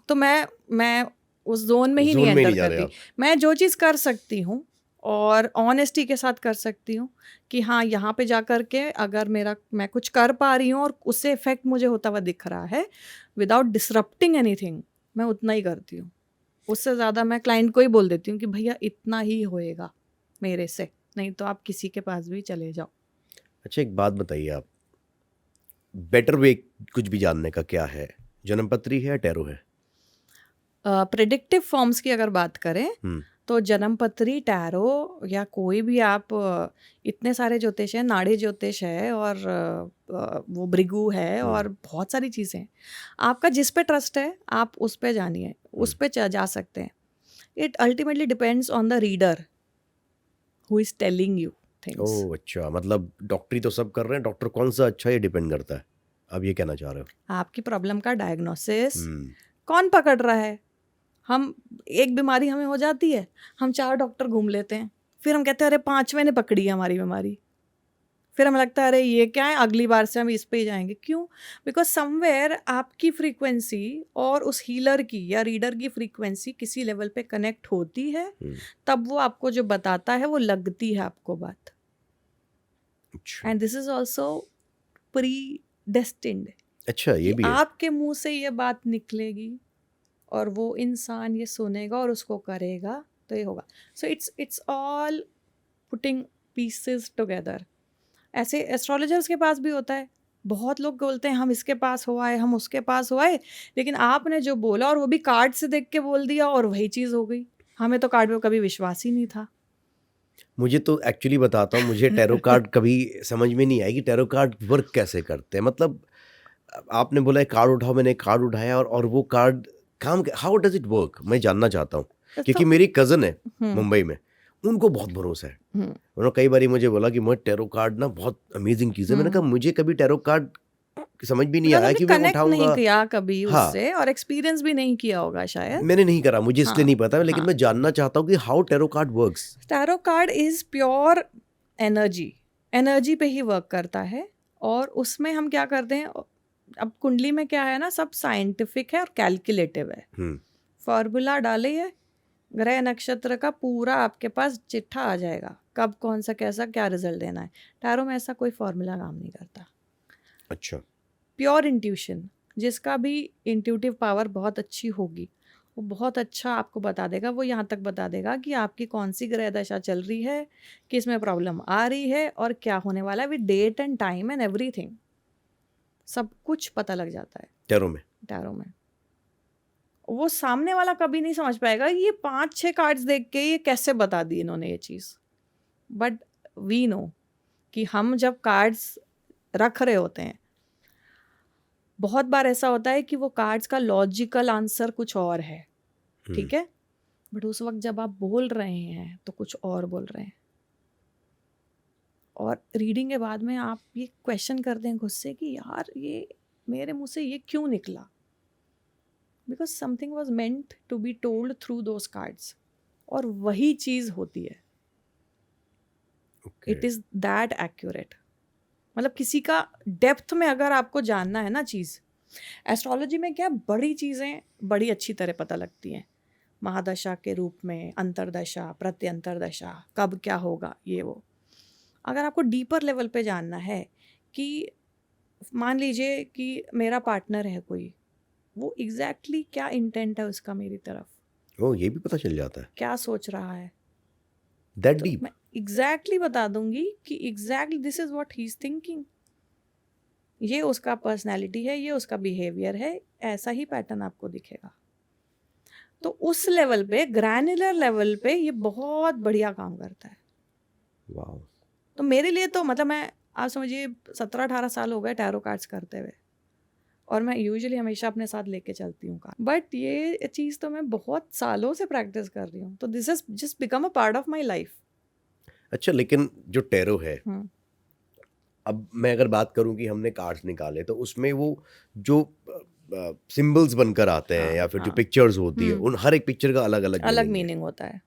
तो मैं उस जोन में ही नहीं एंटर करती। मैं जो चीज़ कर सकती हूँ और ऑनेस्टी के साथ कर सकती हूँ कि हाँ, यहाँ पे जा कर के अगर मैं कुछ कर पा रही हूँ और उससे इफेक्ट मुझे होता हुआ दिख रहा है विदाउट डिसरप्टिंग एनीथिंग, मैं उतना ही करती हूँ। उससे ज़्यादा मैं क्लाइंट को ही बोल देती हूँ कि भैया इतना ही होएगा मेरे से, नहीं तो आप किसी के पास भी चले जाओ। अच्छा, एक बात बताइए, आप बेटर वे कुछ भी जानने का क्या है, जन्मपत्री है या टैरो है? प्रेडिक्टिव फॉर्म्स की अगर बात करें तो जन्मपत्री, टैरो या कोई भी आप, इतने सारे ज्योतिष हैं, नाड़ी ज्योतिष है और वो भृगु है और बहुत सारी चीज़ें। आपका जिस पे ट्रस्ट है आप उस पे जानिए, उस पे जा सकते हैं। It ultimately depends on the reader who is telling you things. Oh अच्छा, मतलब डॉक्टरी तो सब कर रहे हैं, डॉक्टर कौन सा अच्छा, ये डिपेंड करता है, आप ये कहना चाह रहे हो? आपकी प्रॉब्लम का डायग्नोसिस कौन पकड़ रहा है? हम, एक बीमारी हमें हो जाती है, हम 4 डॉक्टर घूम लेते हैं, फिर हम कहते हैं अरे 5वें ने पकड़ी है हमारी बीमारी। फिर हमें लगता है अरे ये क्या है, अगली बार से हम इस पे ही जाएंगे। क्यों? बिकॉज समवेयर आपकी फ्रीक्वेंसी और उस हीलर की या रीडर की फ्रीक्वेंसी किसी लेवल पे कनेक्ट होती है, तब वो आपको जो बताता है वो लगती है आपको बात। And this is also pre destined. अच्छा, ये भी है। आपके मुंह से ये बात निकलेगी और वो इंसान ये सुनेगा और उसको करेगा, तो ये होगा। So it's all putting pieces together. ऐसे एस्ट्रोलॉजर्स के पास भी होता है। बहुत लोग बोलते हैं हम इसके पास हुआ है, हम उसके पास हुआ है, लेकिन आपने जो बोला और वो भी कार्ड से देख के बोल दिया और वही चीज़ हो गई। हमें तो कार्ड पे कभी विश्वास ही नहीं था। मुझे तो एक्चुअली बताता हूँ, मुझे टैरो कार्ड कभी समझ में नहीं आई कि टैरो कार्ड वर्क कैसे करते हैं। मतलब आपने बोला कार्ड उठाओ, मैंने कार्ड उठाया और वो कार्ड काम, हाउ डज इट वर्क, मैं जानना चाहता हूँ। क्योंकि मेरी कज़न है मुंबई में, उनको बहुत भरोसा है। उन्होंने कई बार मुझे बोला कि मुझे टैरो कार्ड ना बहुत अमेजिंग चीज़ है। मैंने कहा मुझे कभी टैरो कार्ड समझ भी नहीं आया कि मैं उठाऊंगा, नहीं किया कभी हाँ, उससे, और एक्सपीरियंस भी नहीं किया होगा शायद। मैंने नहीं करा, मुझे इसलिए नहीं पता, लेकिन मैं जानना चाहता हूँ कि how tarot card works. Tarot card is pure energy पे ही वर्क करता है। और उसमें हम क्या करते हैं, अब कुंडली में क्या है ना, सब साइंटिफिक है और कैलकुलेटिव है। फॉर्मूला डालिए, ग्रह नक्षत्र का पूरा आपके पास चिट्ठा आ जाएगा, कब कौन सा कैसा क्या रिजल्ट देना है। टैरो में ऐसा कोई फॉर्मूला काम नहीं करता। अच्छा। प्योर इंट्यूशन, जिसका भी इंट्यूटिव पावर बहुत अच्छी होगी वो बहुत अच्छा आपको बता देगा। वो यहाँ तक बता देगा कि आपकी कौन सी ग्रह दशा चल रही है, किस में प्रॉब्लम आ रही है और क्या होने वाला है, with date and time and everything. सब कुछ पता लग जाता है टैरो में। वो सामने वाला कभी नहीं समझ पाएगा ये 5-6 कार्ड्स देख के ये कैसे बता दी इन्होंने ये चीज़। बट वी नो कि हम जब कार्ड्स रख रहे होते हैं, बहुत बार ऐसा होता है कि वो कार्ड्स का लॉजिकल आंसर कुछ और है, ठीक है, बट उस वक्त जब आप बोल रहे हैं तो कुछ और बोल रहे हैं। और रीडिंग के बाद में आप ये क्वेश्चन करते हैं खुद से कि यार ये मेरे मुंह से ये क्यों निकला, because something was meant to be told through those cards, और वही चीज़ होती है। It is that accurate. मतलब किसी का डेप्थ में अगर आपको जानना है ना चीज़, एस्ट्रोलॉजी में क्या बड़ी चीज़ें बड़ी अच्छी तरह पता लगती हैं, महादशा के रूप में, अंतरदशा, प्रत्यंतरदशा, कब क्या होगा, ये वो। अगर आपको डीपर लेवल पे जानना है कि मान लीजिए कि मेरा पार्टनर है कोई, वो एग्जैक्टली क्या इंटेंट है उसका मेरी तरफ, ओ, ये भी पता चल जाता है, क्या सोच रहा है, दैट डीप। मैं एग्जैक्टली बता दूंगी कि exactly this is what he is thinking, ये उसका पर्सनैलिटी है, ये उसका बिहेवियर है, ऐसा ही पैटर्न आपको दिखेगा। तो उस लेवल पे, ग्रैन्युलर लेवल पे ये बहुत बढ़िया काम करता है। वाओ। तो मेरे लिए तो मतलब मैं आप समझिए 17-18 साल हो गए टैरो कार्ड्स करते हुए, और मैं यूजुअली हमेशा अपने साथ लेके चलती हूँ कार्ड। बट ये चीज़ तो मैं बहुत सालों से प्रैक्टिस कर रही हूँ, तो this is just become a part of my life. अच्छा, लेकिन जो टैरो है, अब मैं अगर बात करूं कि हमने कार्ड्स निकाले तो उसमें वो जो सिंबल्स बनकर आते हैं, या फिर जो पिक्चर्स होती है, उन हर एक पिक्चर का अलग अलग मीनिंग होता है,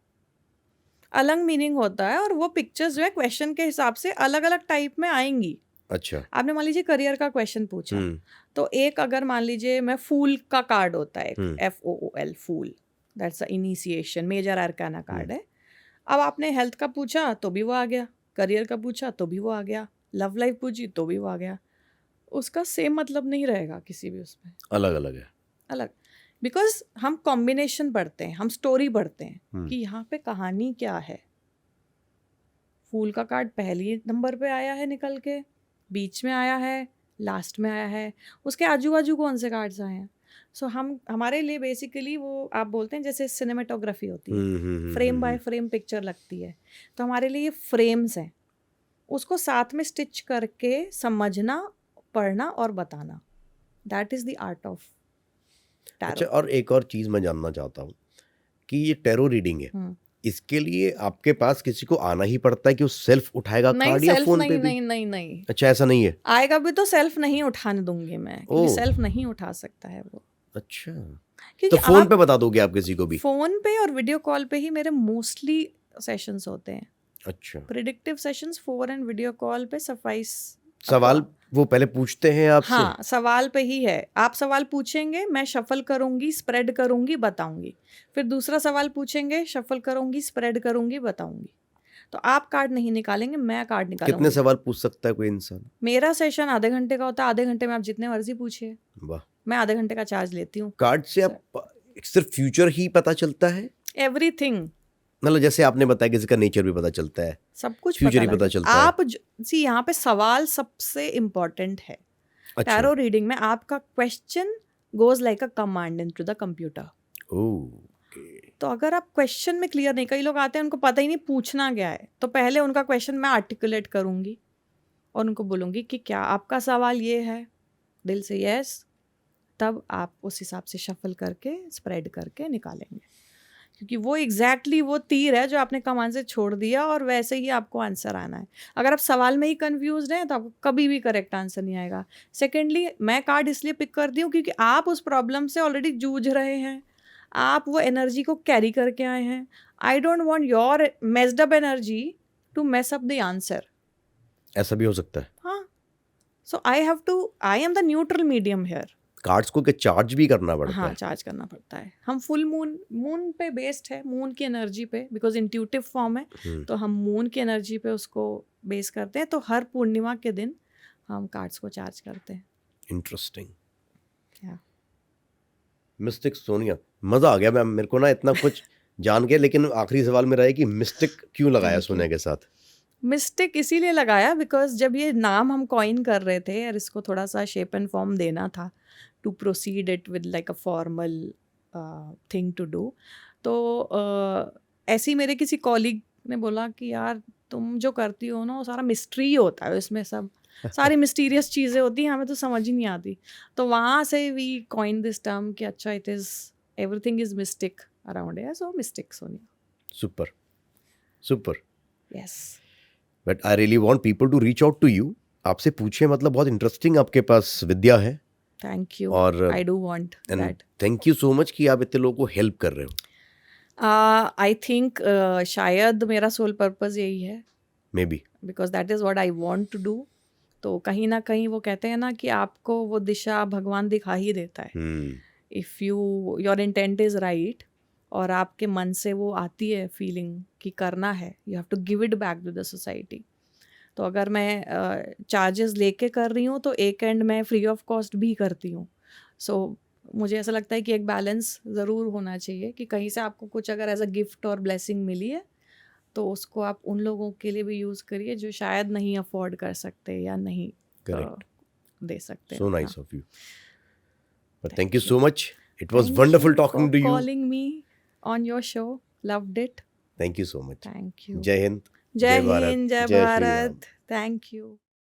अलग मीनिंग होता है। और वो पिक्चर्स जो है क्वेश्चन के हिसाब से अलग अलग टाइप में आएंगी। अच्छा, आपने मान लीजिए करियर का क्वेश्चन पूछा, तो एक अगर मान लीजिए मैं फूल का कार्ड होता है, FOOL, fool, that's a initiation, major arcana card है। अब आपने हेल्थ का पूछा तो भी वो आ गया, करियर का पूछा तो भी वो आ गया, लव लाइफ पूछी तो भी वो आ गया। उसका सेम मतलब नहीं रहेगा किसी भी उसमें, अलग अलग है, अलग। बिकॉज हम कॉम्बिनेशन पढ़ते हैं, हम स्टोरी पढ़ते हैं कि यहाँ पे कहानी क्या है। फूल का कार्ड पहली नंबर पे आया है निकल के, बीच में आया है, लास्ट में आया है, उसके आजू बाजू कौन से कार्ड्स आए हैं। सो हम हमारे लिए बेसिकली वो आप बोलते हैं जैसे सिनेमेटोग्राफी होती है, फ्रेम बाय फ्रेम पिक्चर लगती है, तो हमारे लिए ये फ्रेम्स हैं, उसको साथ में स्टिच करके समझना, पढ़ना और बताना, that is the art of tarot. अच्छा, और एक और चीज़ मैं जानना चाहता हूँ कि ये टैरो रीडिंग है, इसके लिए आपके पास किसी को आना ही पड़ता है कि वो सेल्फ उठाएगा कार्ड, या फोन पे भी? नहीं। अच्छा, ऐसा नहीं है, आएगा भी तो सेल्फ नहीं उठाने दूंगी मैं, क्योंकि सेल्फ नहीं उठा सकता है वो। अच्छा, तो फोन पे बता दोगे आप किसी को भी? फोन पे और वीडियो कॉल पे ही मेरे मोस्टली सेशंस होते हैं। अच्छा, predictive sessions phone and video call पे सफाइस। सवाल वो पहले पूछते हैं आपसे? हाँ, सवाल पे ही है। आप सवाल पूछेंगे, मैं शफल करूंगी, स्प्रेड करूंगी, बताऊंगी। फिर दूसरा सवाल पूछेंगे, शफल करूंगी, स्प्रेड करूंगी, बताऊंगी। तो आप कार्ड नहीं निकालेंगे, मैं कार्ड कितने निकालूंगी। सवाल पूछ सकता है कोई इंसान? मेरा सेशन आधे घंटे का होता है, आधे घंटे में आप जितने मर्जी पूछिए। वाह। मैं आधे घंटे का चार्ज लेती हूँ। कार्ड से आप सिर्फ फ्यूचर ही पता चलता है? एवरीथिंग, मतलब जैसे आपने बताया किसी का नेचर भी पता चलता है, सब कुछ फ्यूचर ही पता पता लगता है। चलता है। आप सी यहाँ पे सवाल सबसे इम्पोर्टेंट है। अच्छा, टैरो रीडिंग में आपका question goes like a command into the computer. Okay, तो अगर आप क्वेश्चन में क्लियर नहीं, कई लोग आते हैं उनको पता ही नहीं पूछना क्या है, तो पहले उनका क्वेश्चन मैं आर्टिकुलेट करूंगी और उनको बोलूंगी कि क्या आपका सवाल ये है, दिल से यस, तब आप उस हिसाब से शफल करके स्प्रेड करके निकालेंगे, क्योंकि वो एग्जैक्टली वो तीर है जो आपने कमान से छोड़ दिया और वैसे ही आपको आंसर आना है। अगर आप सवाल में ही कंफ्यूज हैं तो आपको कभी भी करेक्ट आंसर नहीं आएगा। सेकेंडली, मैं कार्ड इसलिए पिक करती हूँ क्योंकि आप उस प्रॉब्लम से ऑलरेडी जूझ रहे हैं, आप वो एनर्जी को कैरी करके आए हैं। I don't want your messed up energy to mess up the answer. ऐसा भी हो सकता है। हाँ, so I am the neutral medium here. Cards को क्या चार्ज भी करना पड़ता हाँ, है? चार्ज करना पड़ता है। हम फुल मून पे बेस्ड है, मून की एनर्जी पे, बिकॉज इंट्यूटिव फॉर्म है, तो हम मून की एनर्जी पे उसको बेस करते हैं। तो हर पूर्णिमा के दिन हम कार्ड्स को चार्ज करते हैं। इंटरेस्टिंग। Yeah. मिस्टिक सोनिया, मजा आ गया मैम, मेरे को ना इतना कुछ जान के। लेकिन आखिरी सवाल मेरा है कि मिस्टिक क्यों लगाया सोनिया के साथ? मिस्टिक इसीलिए लगाया बिकॉज जब ये नाम हम कॉइन कर रहे थे और इसको थोड़ा सा शेप एंड फॉर्म देना था to proceed it with like a formal thing to do, तो ऐसे ही मेरे किसी कॉलीग ने बोला कि यार तुम जो करती हो ना वो सारा मिस्ट्री होता है, इसमें सब सारी मिस्टीरियस चीज़ें होती हैं, हमें तो समझ ही नहीं आती। तो वहाँ से वी कॉइन दिस टर्म कि अच्छा, it is everything is mystic around है, so mystic Sonia. Super super. Yes, but I really want people to reach out to you. आपसे पूछे, मतलब बहुत इंटरेस्टिंग आपके पास विद्या है। थैंक यू, और I do want that. Thank you so much कि आप इतने लोगों को हेल्प कर रहे हो। आई थिंक शायद मेरा सोल पर्पस यही है, maybe because that is what I want to do. तो कहीं ना कहीं वो कहते हैं ना कि आपको वो दिशा भगवान दिखा ही देता है। If your intent is right और आपके मन से वो आती है फीलिंग कि करना है, you have to give it back to the society. तो अगर मैं चार्जेस लेके कर रही हूँ तो एक एंड मैं फ्री ऑफ कॉस्ट भी करती हूँ। सो मुझे ऐसा लगता है कि एक बैलेंस ज़रूर होना चाहिए कि कहीं से आपको कुछ अगर एज अ गिफ्ट और ब्लेसिंग मिली है तो उसको आप उन लोगों के लिए भी यूज़ करिए जो शायद नहीं अफोर्ड कर सकते या नहीं दे सकते। So nice of you, but thank you so much. It was wonderful talking to you, calling me on your show, loved it. Thank you so much. Thank you. जय हिंद, जय भारत, हिंद, जय जय श्री राम। भारत। Thank you.